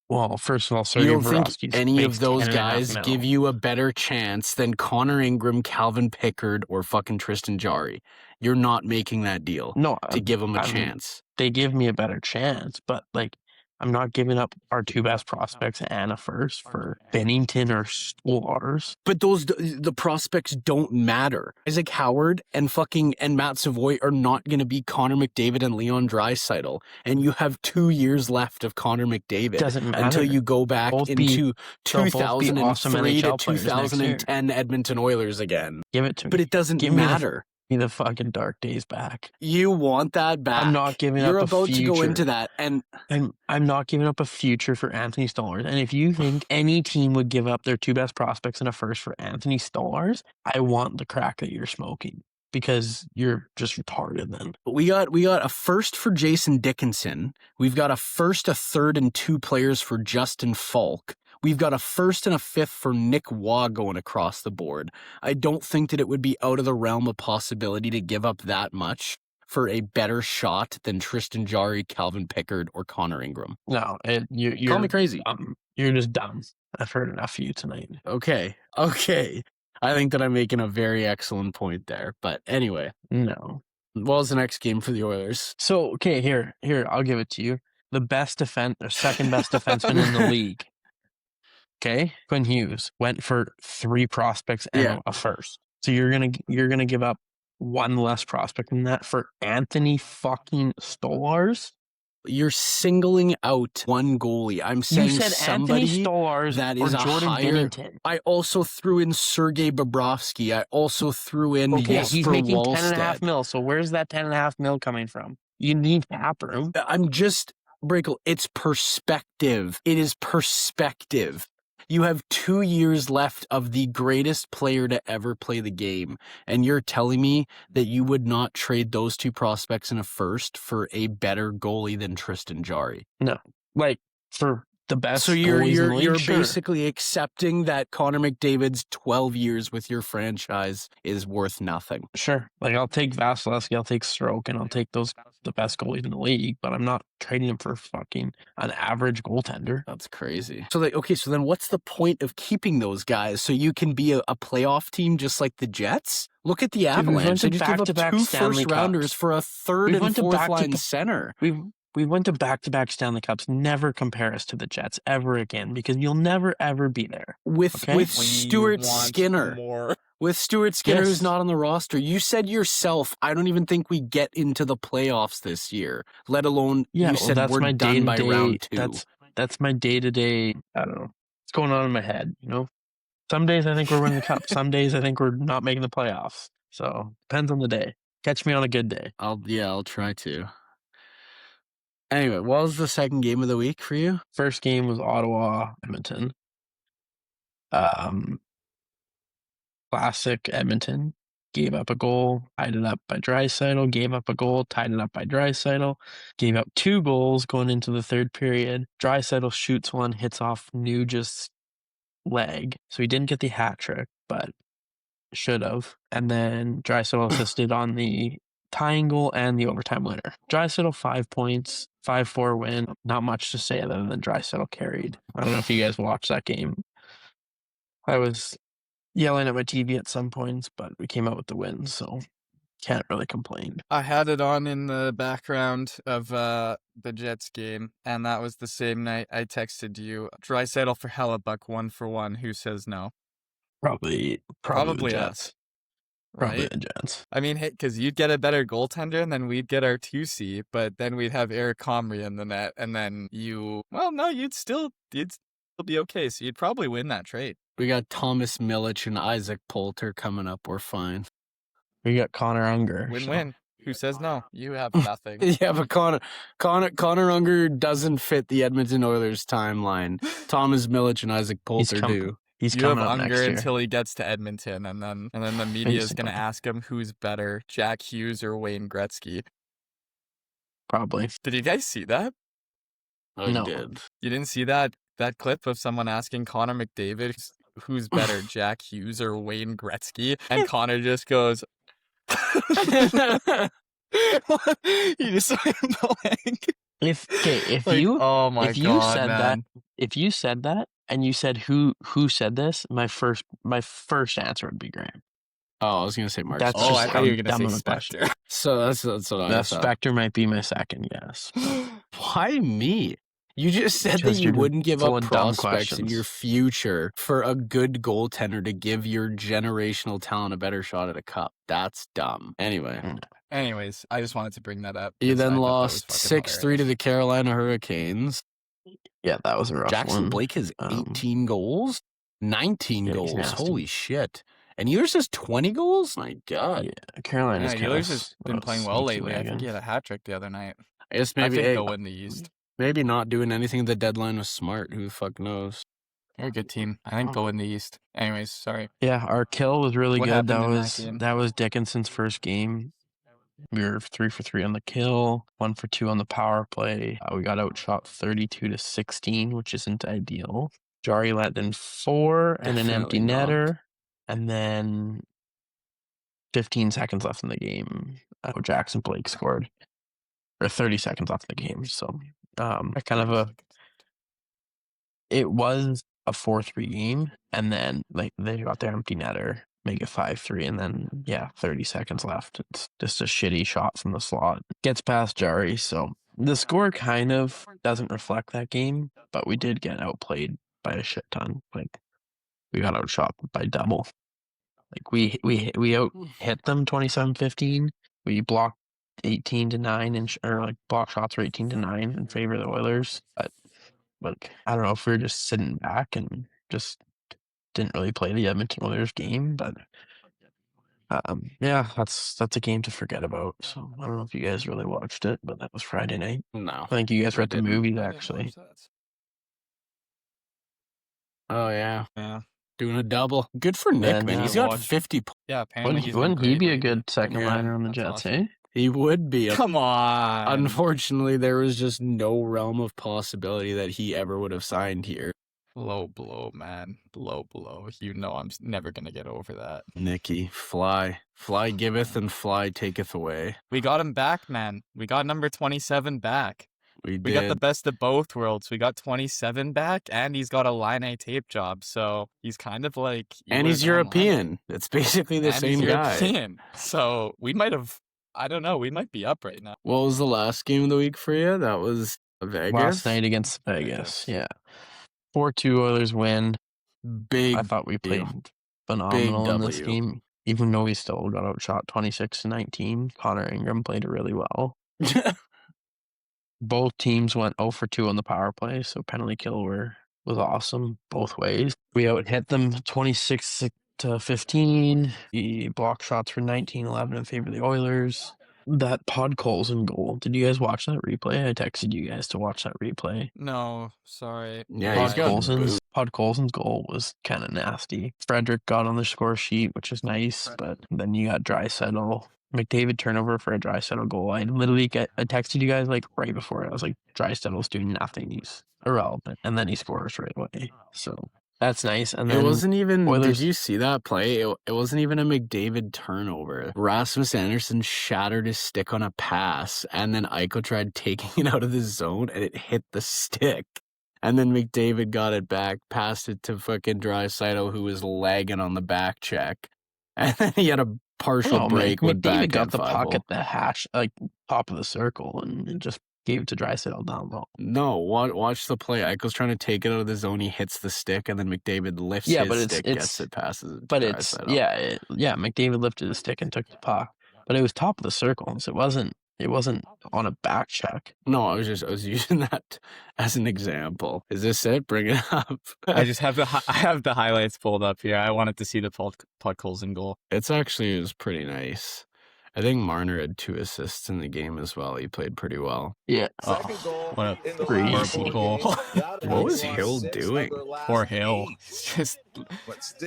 Well, first of all, Sergei You don't think Bobrovsky any makes of those 10.5 guys mil. give you a better chance than Connor Ingram, Calvin Pickard, or fucking Tristan Jarry? You're not making that deal No, to give them a I mean, chance. they give me a better chance, but like I'm not giving up our two best prospects and a first for Bennington or Stolarz. But the prospects don't matter. Isaac Howard and Matt Savoy are not going to be Connor McDavid and Leon Draisaitl, and you have 2 years left of Connor McDavid Doesn't matter. until you go back Both into they'll both be 2003 awesome to NHL players next year. 2010 Edmonton Oilers again. Give it to me. But it doesn't Give me matter. the fucking dark days back. You want that back. I'm not giving You're up a about to go future. into that, and I'm not giving up a future for Anthony Stolarz. And if you think any team would give up their two best prospects and a first for Anthony Stolarz, I want the crack that you're smoking because you're just retarded then. we got a first for Jason Dickinson. We've got a first, a third, and 2 players for Justin Falk. We've got a first and a fifth for Nick Waugh going across the board. I don't think that it would be out of the realm of possibility to give up that much for a better shot than Tristan Jarry, Calvin Pickard, or Connor Ingram. No, you're Call me crazy. You're just dumb. I've heard enough of you tonight. Okay. I think that I'm making a very excellent point there. But anyway, No. what was the next game for the Oilers? So, okay, here, I'll give it to you. The second best defenseman in the league. Okay, Quinn Hughes went for 3 prospects and Yeah. a first. So you're gonna give up one less prospect than that for Anthony fucking Stolars. You're singling out one goalie. I'm You saying said Anthony somebody Stolars that or is a Jordan higher. Binnington. I also threw in Sergei Bobrovsky. I also threw in Okay, Jesper he's making Wallstedt. 10.5 mil. So where's that 10.5 mil coming from? You need cap room. I'm just, Brakel, it's perspective. It is perspective. You have 2 years left of the greatest player to ever play the game, and you're telling me that you would not trade those two prospects in a first for a better goalie than Tristan Jarry? No, like for the best So goalies in the league, you're sure. basically accepting that Connor McDavid's 12 years with your franchise is worth nothing. Sure. Like I'll take Vasilevsky, I'll take Stroke, and I'll take the best goalies in the league, but I'm not trading them for fucking an average goaltender. That's crazy. So so then what's the point of keeping those guys so you can be a playoff team just like the Jets? Look at the Avalanche. They just give up back-to-back 2 Stanley first-rounders Cups. for a third and fourth line center. We went to back-to-back Stanley Cups. Never compare us to the Jets ever again because you'll never ever be there. With Stuart Skinner. More. With Stuart Skinner, Yes. who's not on the roster. You said yourself, I don't even think we get into the playoffs this year, let alone you said that's we're my done by round 2. That's my day-to-day, I don't know. What's going on in my head, you know? Some days I think we're winning the cup. Some days I think we're not making the playoffs. So, depends on the day. Catch me on a good day. I'll try to. Anyway, what was the second game of the week for you? First game was Ottawa, Edmonton. Classic Edmonton. Gave up a goal, tied it up by Draisaitl. Gave up a goal, tied it up by Draisaitl. Gave up 2 goals going into the third period. Draisaitl shoots one, hits off Nugent's leg. So he didn't get the hat trick, but should have. And then Draisaitl assisted on the tying goal and the overtime winner. Draisaitl 5 points, 5-4 win. Not much to say other than Draisaitl carried. I don't know if you guys watched that game. I was yelling at my TV at some points, but we came out with the win, so can't really complain. I had it on in the background of the Jets game, and that was the same night I texted you, Draisaitl for Hellebuck 1-for-1. Who says no? Probably the Jets. Us. Probably Right? the Jets. I mean, hey, because you'd get a better goaltender, and then we'd get our 2C, but then we'd have Eric Comrie in the net, and then you'd still be okay, so you'd probably win that trade. We got Thomas Milic and Isaac Poulter coming up. We're fine. We got Connor Unger. Win-win. Who says no? You have nothing. Yeah, but Connor Unger doesn't fit the Edmonton Oilers timeline. Thomas Milic and Isaac Poulter do. He's You have coming up next Unger year. until he gets to Edmonton, and then the media is going to ask him who's better, Jack Hughes or Wayne Gretzky. Probably. Did you guys see that? I No. did. You didn't see that clip of someone asking Connor McDavid who's better, Jack Hughes or Wayne Gretzky? And Connor just goes, he just went blank. If Like, you oh my if you God, said man. if you said that and you said who said this, my first answer would be Graham. Oh, I was gonna say Mark. That's Oh, just I how thought you were dumb going of to a say question. Spectre. So that's what I That thought. Spectre might be my second guess. Why me? You just said that Because you you're wouldn't give full up of dumb prospects in questions. your future for a good goaltender to give your generational talent a better shot at a cup. That's dumb. Anyway. Anyways, I just wanted to bring that up. You 'cause I then thought that lost was fucking 6-3 to hilarious. the Carolina Hurricanes. Yeah, that was a rough Jackson one. Blake has 18 goals, 19 yeah, he's goals. nasty. Holy shit. And Ehlers has 20 goals? My God. Yeah, Carolina's Yeah, Ehlers has been playing well sneaky lately. I think wagon. he had a hat trick the other night. I guess I maybe think they'll win the East. maybe not doing anything at the deadline was smart. Who the fuck knows? They're a good team. I think they'll win the East. Anyways, sorry. Yeah, our kill was really What good. happened in that game? That was Dickinson's first game. We were 3 for 3 on the kill, 1 for 2 on the power play. We got outshot 32-16, which isn't ideal. Jarry let in 4 and an empty Definitely not. netter, and then 15 seconds left in the game. Jackson Blake scored, or 30 seconds left in the game. So, it was a 4-3 game, and then like they got their empty netter, make it 5-3, and then 30 seconds left. It's just a shitty shot from the slot. Gets past Jarry, so the score kind of doesn't reflect that game, but we did get outplayed by a shit ton. Like we got outshot by double. Like we out hit them 27-15. We blocked 18-9 or like block shots were 18-9 in favor of the Oilers. But like I don't know if we were just sitting back and just didn't really play the Edmonton Oilers game, but yeah, that's a game to forget about. So I don't know if you guys really watched it, but that was Friday night. No. I think you guys were I at the didn't. movies I didn't actually. watch that. Oh, yeah. Yeah. Doing a double. Good for Nick, And, man. He's yeah, got watch- 50 Yeah, apparently he's been Wouldn't he great be a lately. good second Yeah, liner on the that's Jets, awesome. He would be. Come on. Unfortunately, there was just no realm of possibility that he ever would have signed here. Low blow, man. Low blow. You know I'm never going to get over that. Nicky, fly. Fly giveth and fly taketh away. We got him back, man. We got number 27 back. We We got the did. best of both worlds. We got 27 back, and he's got a Line A tape job. So he's kind of like... And he's European. It's basically the and same he's guy. European. So we might have... I don't know. We might be up right now. What was the last game of the week for you? That was Vegas? last night against Vegas. Yeah, 4-2 Oilers win. Big. I thought we played phenomenal in this W. game, even though we still got outshot 26-19. Connor Ingram played really well. Both teams went 0 for 2 on the power play, so penalty kill was awesome both ways. We out hit them 26-15. The block shots were 19-11 in favor of the Oilers. That Podkolzin goal. Did you guys watch that replay? I texted you guys to watch that replay. No, sorry. Yeah, he's got Podkolzin's goal was kind of nasty. Frederick got on the score sheet, which is nice, but then you got Draisaitl. McDavid turnover for a Draisaitl goal. I texted you guys like right before it. I was like, Draisaitl's doing nothing. He's irrelevant. And then he scores right away. So that's nice. And then it wasn't even. Oilers- Did you see that play? It wasn't even a McDavid turnover. Rasmus Anderson shattered his stick on a pass, and then Eichel tried taking it out of the zone, and it hit the stick. And then McDavid got it back, passed it to fucking Draisaitl, who was lagging on the back check, and then he had a partial break. McDavid got the puck at the hash, like top of the circle, and just gave it to Draisaitl down low. No, watch the play. Eichel's trying to take it out of the zone. He hits the stick, and then McDavid lifts his stick, gets it, passes it. But it's McDavid lifted his stick and took the puck, but it was top of the circle, so it wasn't on a back check. No, I was using that as an example. Is this it? Bring it up. I have the highlights pulled up here. I wanted to see the Podkolzin goal. It was pretty nice. I think Marner had 2 assists in the game as well. He played pretty well. Yeah. What a horrible goal. What was Hill doing? Poor Hill. Just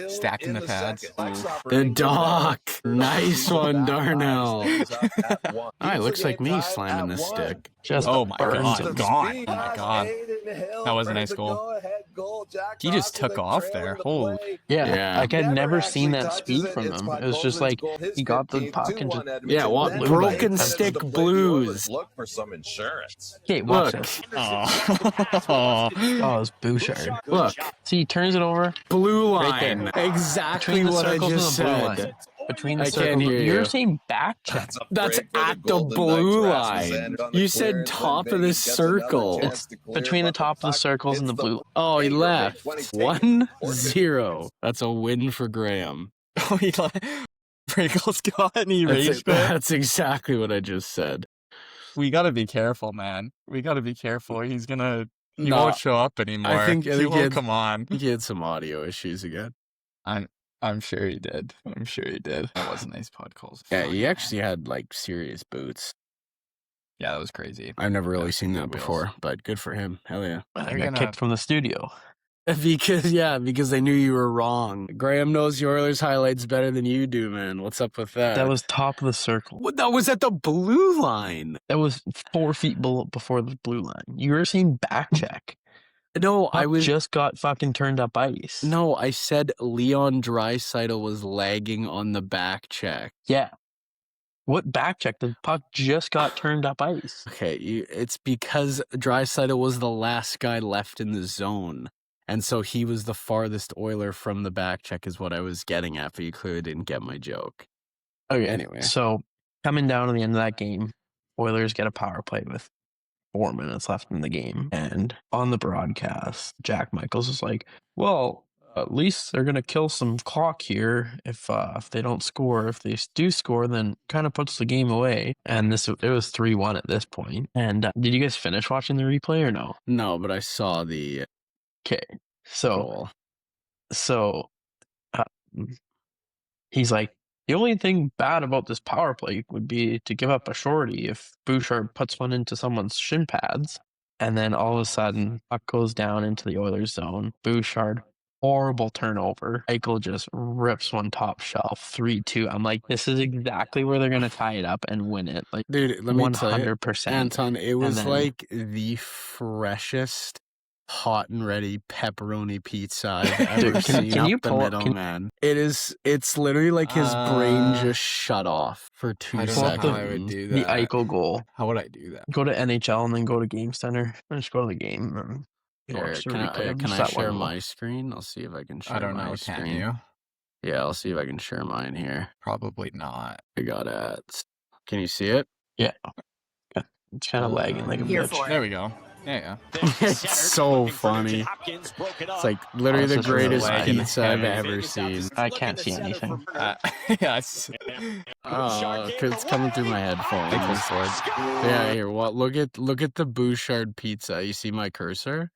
stacking the pads. The Doc. Nice one, Darnell. It looks like me slamming the stick. Just oh my burns god. him. God. Oh my god. That was a nice goal. He just took off there. Holy. Yeah. Like I'd never seen that speed from him. It was just like he got the puck and just broken stick blues. Look for some insurance. Okay, watch this. Oh, it was Bouchard. Look. See, he turns it over. Blue line. Right there. Exactly Between the what I circles just and the blue said. line. Between the I circles. can't hear you. You're saying back check. That's at the blue line. You said top of the circle. It's between the top of the circles and the blue. Oh, he left. 1-0. That's a win for Graham. Oh, he Pringle's got and he raged there. That's exactly what I just said. We gotta be careful, man. We gotta be careful. He No, won't show up anymore. I think he won't come on. He had some audio issues again. I'm sure he did. That was a nice Podkolzin. Yeah, he actually had like serious boots. Yeah, that was crazy. I've never really Yeah, seen that good wheels. before, but good for him. Hell yeah. I They're got gonna- kicked from the studio. Because they knew you were wrong. Graham knows the Oilers highlights better than you do, man. What's up with that? That was top of the circle. What, that was at the blue line. That was 4 feet before the blue line. You were saying back check. No, I Puck was just got fucking turned up ice. No, I said Leon Draisaitl was lagging on the back check. Yeah. What back check? The puck just got turned up ice. Okay, it's because Draisaitl was the last guy left in the zone. And so he was the farthest Oiler from the back check is what I was getting at, but you clearly didn't get my joke. Okay. Anyway. So coming down to the end of that game, Oilers get a power play with 4 minutes left in the game. And on the broadcast, Jack Michaels is like, well, At least they're going to kill some clock here if they don't score. If they do score, then kind of puts the game away. And it was 3-1 at this point. And did you guys finish watching the replay or no? No, but I saw the Okay. So goal. Uh, he's like, the only thing bad about this power play would be to give up a shorty if Bouchard puts one into someone's shin pads. And then all of a sudden, puck goes down into the Oilers zone. Bouchard, horrible turnover. Eichel just rips one top shelf, 3-2. I'm like, this is exactly where they're going to tie it up and win it. Like, Dude, let me tell you, 100%. Anton, it was then- like the freshest hot and ready pepperoni pizza I've ever Dude, seen can up you the pull- middle, can- man. It's literally like his brain just shut off for 2 I don't know seconds. how I would do The that. Eichel goal. How would I do that? Go to NHL and then go to Game Center. Or just go to the game and Here, watch the can replay I, of can just I that share one goal. my screen? I'll see if I can share I don't my know. screen. Can you? Yeah, I'll see if I can share mine here. Probably not. I got ads. Can you see it? It's kind of lagging like a Here bitch. for it. There we go. Yeah. It's so funny. It's like literally Oh, the this is really greatest lagging. pizza I've ever seen. I can't see anything. Yes. Because it's coming through my headphones. Equals sword. Yeah, here. Well, look at the Bouchard pizza. You see my cursor?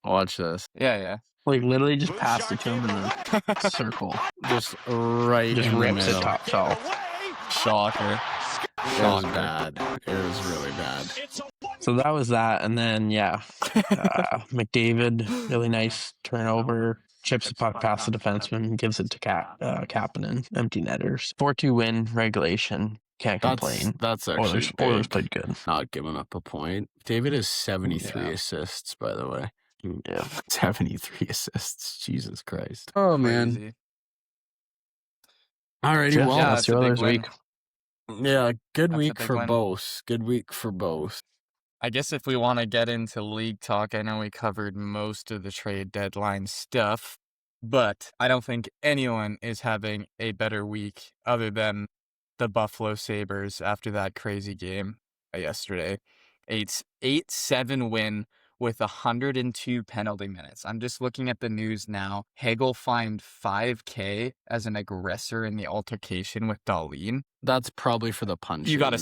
Watch this. Yeah. Like literally just pass it to him in a circle. Just right Just in the rips it middle. top shelf. Shocker. It was bad. It was really bad. So that was that. And then, McDavid, really nice turnover. Chips the puck past the defenseman, gives it to Kapanen, empty netters. 4-2 win, regulation. Can't complain. That's actually Oilers big. played good. Not giving up a point. David has 73 Yeah. assists, by the way. Yeah. 73 assists. Jesus Christ. Oh, man. Crazy. Alrighty, Yeah, well, yeah, that's that's a the big Oilers win. week. yeah, good That's a week big for win. both. Good week for both. I guess if we want to get into league talk, I know we covered most of the trade deadline stuff, but I don't think anyone is having a better week other than the Buffalo Sabres after that crazy game yesterday. 8-7 win with 102 penalty minutes. I'm just looking at the news now. Hagel fined $5,000 as an aggressor in the altercation with Dahlin. That's probably for the punch. You gotta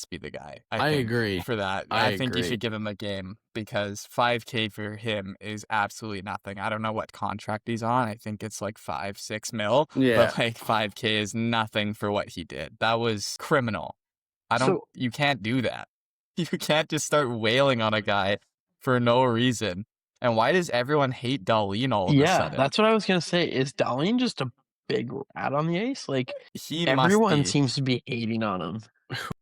be the guy. I think, agree. for that. I I think you agree. should give him a game because $5,000 for him is absolutely nothing. I don't know what contract he's on. I think it's like 5-6 mil. Yeah. But like $5,000 is nothing for what he did. That was criminal. You can't do that. You can't just start wailing on a guy for no reason. And why does everyone hate Dahlin all of a Yeah, sudden? that's what I was going to say. Is Dahlin just a big rat on the ice? Like, He everyone must be. seems to be hating on him.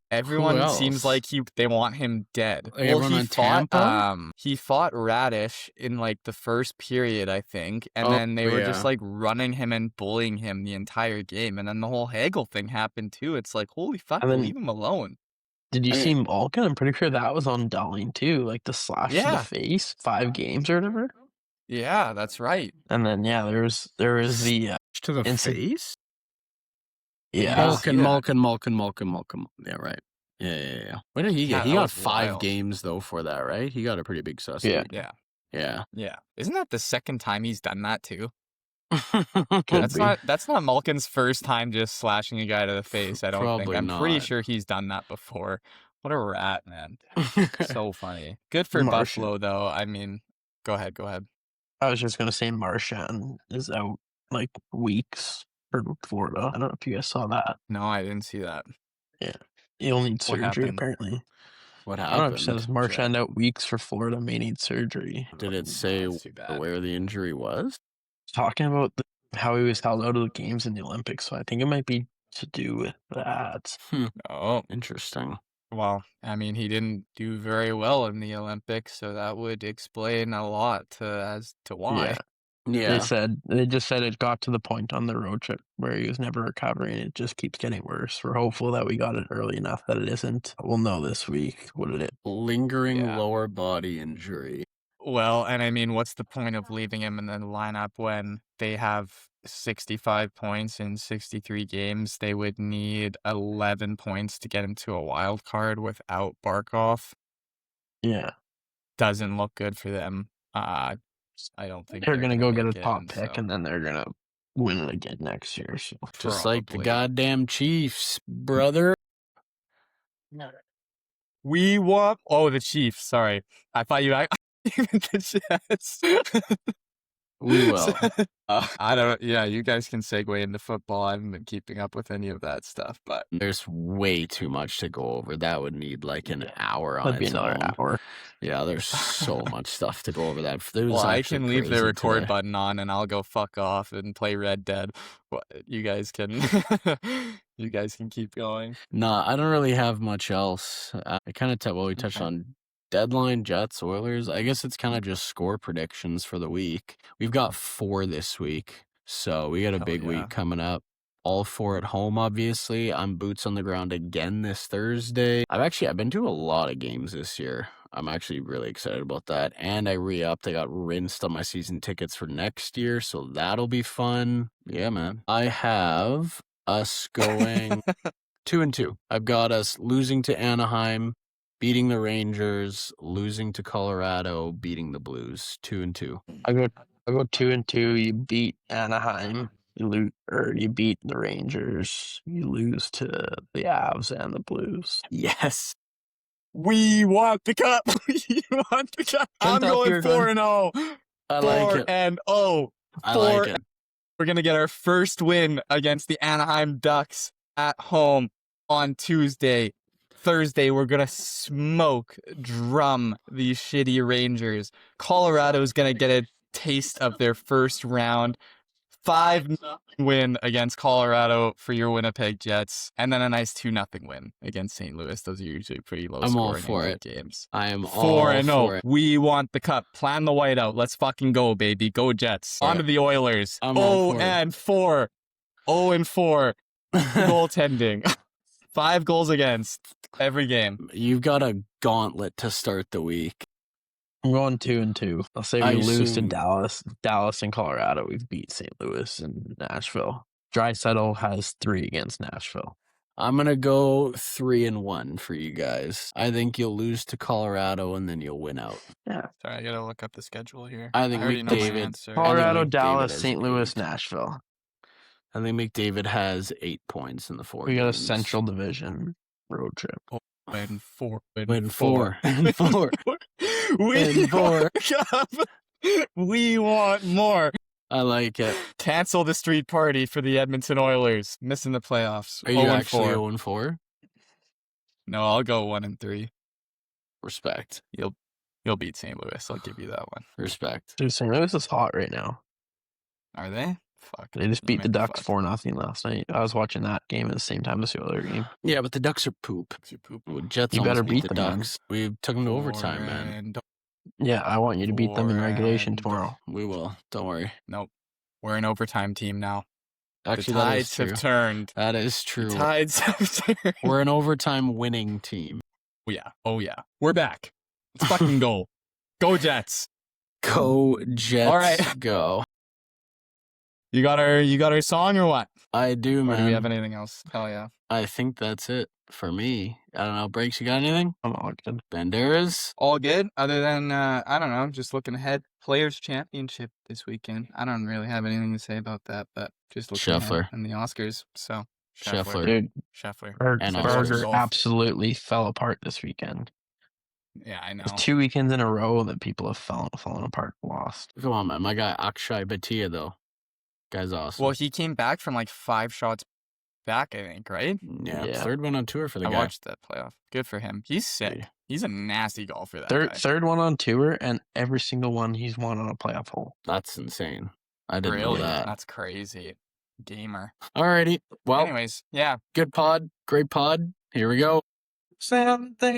Everyone else? seems like they want him dead. Like everyone he on fought Tampa? he fought Radish in like the first period, I think, and Oh, then they were just yeah. like running him and bullying him the entire game, and then the whole Hagel thing happened too. It's like, holy fuck, And then- leave him alone. Did you I see Malkin? I'm pretty sure that was on Dahlin too. Like the slash to Yeah. the face, 5 games or whatever. Yeah, that's right. And then there was the To the Instant- face? yeah. Malkin. Malkin. Yeah, right. Yeah. What did he get? Yeah, He that got was 5 wild. games, though, for that, right? He got a pretty big sus. Yeah. Yeah. Isn't that the second time he's done that too? Could That's be. not Malkin's first time just slashing a guy to the face. I don't think. Probably I'm pretty not. sure he's done that before. What a rat, man. So funny. Good for Martian. Buffalo, though. I mean, go ahead. I was just gonna say Marchand is out like weeks for Florida. I don't know if you guys saw that. No, I didn't see that. He'll need surgery happened? apparently. What I don't know if happened? it says Marchand out weeks for Florida, may need surgery. Did it say That's too bad. where the injury was? Talking about how he was held out of the games in the Olympics, so I think it might be to do with that. Oh, Interesting. well, I mean, he didn't do very well in the Olympics, so that would explain a lot as to why. Yeah. Yeah. They just said it got to the point on the road trip where he was never recovering. It just keeps getting worse. We're hopeful that we got it early enough that it isn't. We'll know this week what it is. Lingering Yeah. lower body injury. Well, and I mean, what's the point of leaving him in the lineup when they have 65 points in 63 games? They would need 11 points to get him to a wild card without Barkov. Yeah. Doesn't look good for them. I don't think They're gonna go get a make it, top and pick, so- and then they're gonna win it again next year. So Just like the Probably. goddamn Chiefs, brother. We want. Oh, the Chiefs. Sorry, I thought you. The Jets. We will. I don't. Yeah, you guys can segue into football. I haven't been keeping up with any of that stuff, but There's way too much to go over. That would need like an hour on that'd be its another own. hour. Yeah, there's so much stuff to go over that. It was well, I actually can leave the crazy record today. button on, and I'll go fuck off and play Red Dead. You guys can. You guys can keep going. Nah, I don't really have much else. I kind of we touched Okay. on deadline, Jets, Oilers. I guess it's kind of just score predictions for the week. We've got 4 this week, so we got a Hell big yeah. week coming up. All 4 at home, obviously. I'm boots on the ground again this Thursday. I've been to a lot of games this year. I'm actually really excited about that. And I re-upped. I got rinsed on my season tickets for next year, so that'll be fun. Yeah, man. I have us going 2-2. I've got us losing to Anaheim, beating the Rangers, losing to Colorado, beating the Blues. 2-2. I go 2-2. You beat Anaheim. You beat the Rangers. You lose to the Avs and the Blues. Yes. We want the cup. We want the cup. I'm going 4-0. I like it. 4-0. I like it. We're gonna get our first win against the Anaheim Ducks at home on Tuesday. Thursday, we're gonna drum these shitty Rangers. Colorado's gonna get a taste of their first round. 5 win against Colorado for your Winnipeg Jets, and then a nice 2-0 win against St. Louis. Those are usually pretty low I'm all scoring for it. games. I am 4-0. all for it. We want the cup. Plan the whiteout. Let's fucking go, baby. Go Jets. On to the Oilers. I'm all for it. 0-4. 0-4. Goaltending. 5 goals against every game. You've got a gauntlet to start the week. I'm going 2-2. I'll say I we lose to assume- Dallas and Colorado. We've beat St. Louis and Nashville. Draisaitl has 3 against Nashville. I'm going to go 3-1 for you guys. I think you'll lose to Colorado and then you'll win out. Yeah. Sorry, I gotta look up the schedule here. I think already know my McDavid- answer. Colorado, McDavid Dallas, has St. Louis, 8. Nashville. I think McDavid has 8 points in the 4 We got a games. Central Division road trip. Win 4. Win 4. And 4. We And 4. want cup. We want more. I like it. Cancel the street party for the Edmonton Oilers. Missing the playoffs. Are you 0-4. actually 0-4? No, I'll go 1-3. Respect. You'll beat St. Louis. I'll give you that one. Respect. Dude, St. Louis is hot right now. Are they? Fuck. They just beat the Maybe Ducks fuck. 4-0 last night. I was watching that game at the same time as the other game. Yeah, but the Ducks are poop. You poop. Well, Jets You almost better beat beat the them, man. Ducks. We took them to overtime, man. Yeah, I want you to beat them in regulation tomorrow. We will. Don't worry. Nope. We're an overtime team now. Actually, the that is tides true. have turned. That is true. The tides have turned. We're an overtime winning team. Oh yeah. Oh yeah. We're back. Let's fucking go. Go Jets. Go Jets. All right. Go. You got our song or what? I do, Or man. do we have anything else? Hell yeah. I think that's it for me. I don't know. Breaks, you got anything? I'm all good. Banderas? All good. Other than I don't know, just looking ahead. Players Championship this weekend. I don't really have anything to say about that, but just looking Scheffler. ahead and the Oscars. So Scheffler. Dude, Scheffler. And Berger Oscars. absolutely fell apart this weekend. Yeah, I know. It's 2 weekends in a row that people have fallen apart, lost. Come on, man. My guy Akshay Bhatia, though. Guy's awesome. Well, he came back from like 5 shots back, I think, right? yeah, yeah. 3rd one on tour for the I guy. watched that playoff. Good for him. He's sick. Yeah. He's a nasty golfer. That guy. Third one on tour, and every single one he's won on a playoff hole. That's insane. I didn't know Really? that. That's crazy. Gamer. Alrighty. Well, Anyways, yeah. good pod. Great pod. Here we go. Something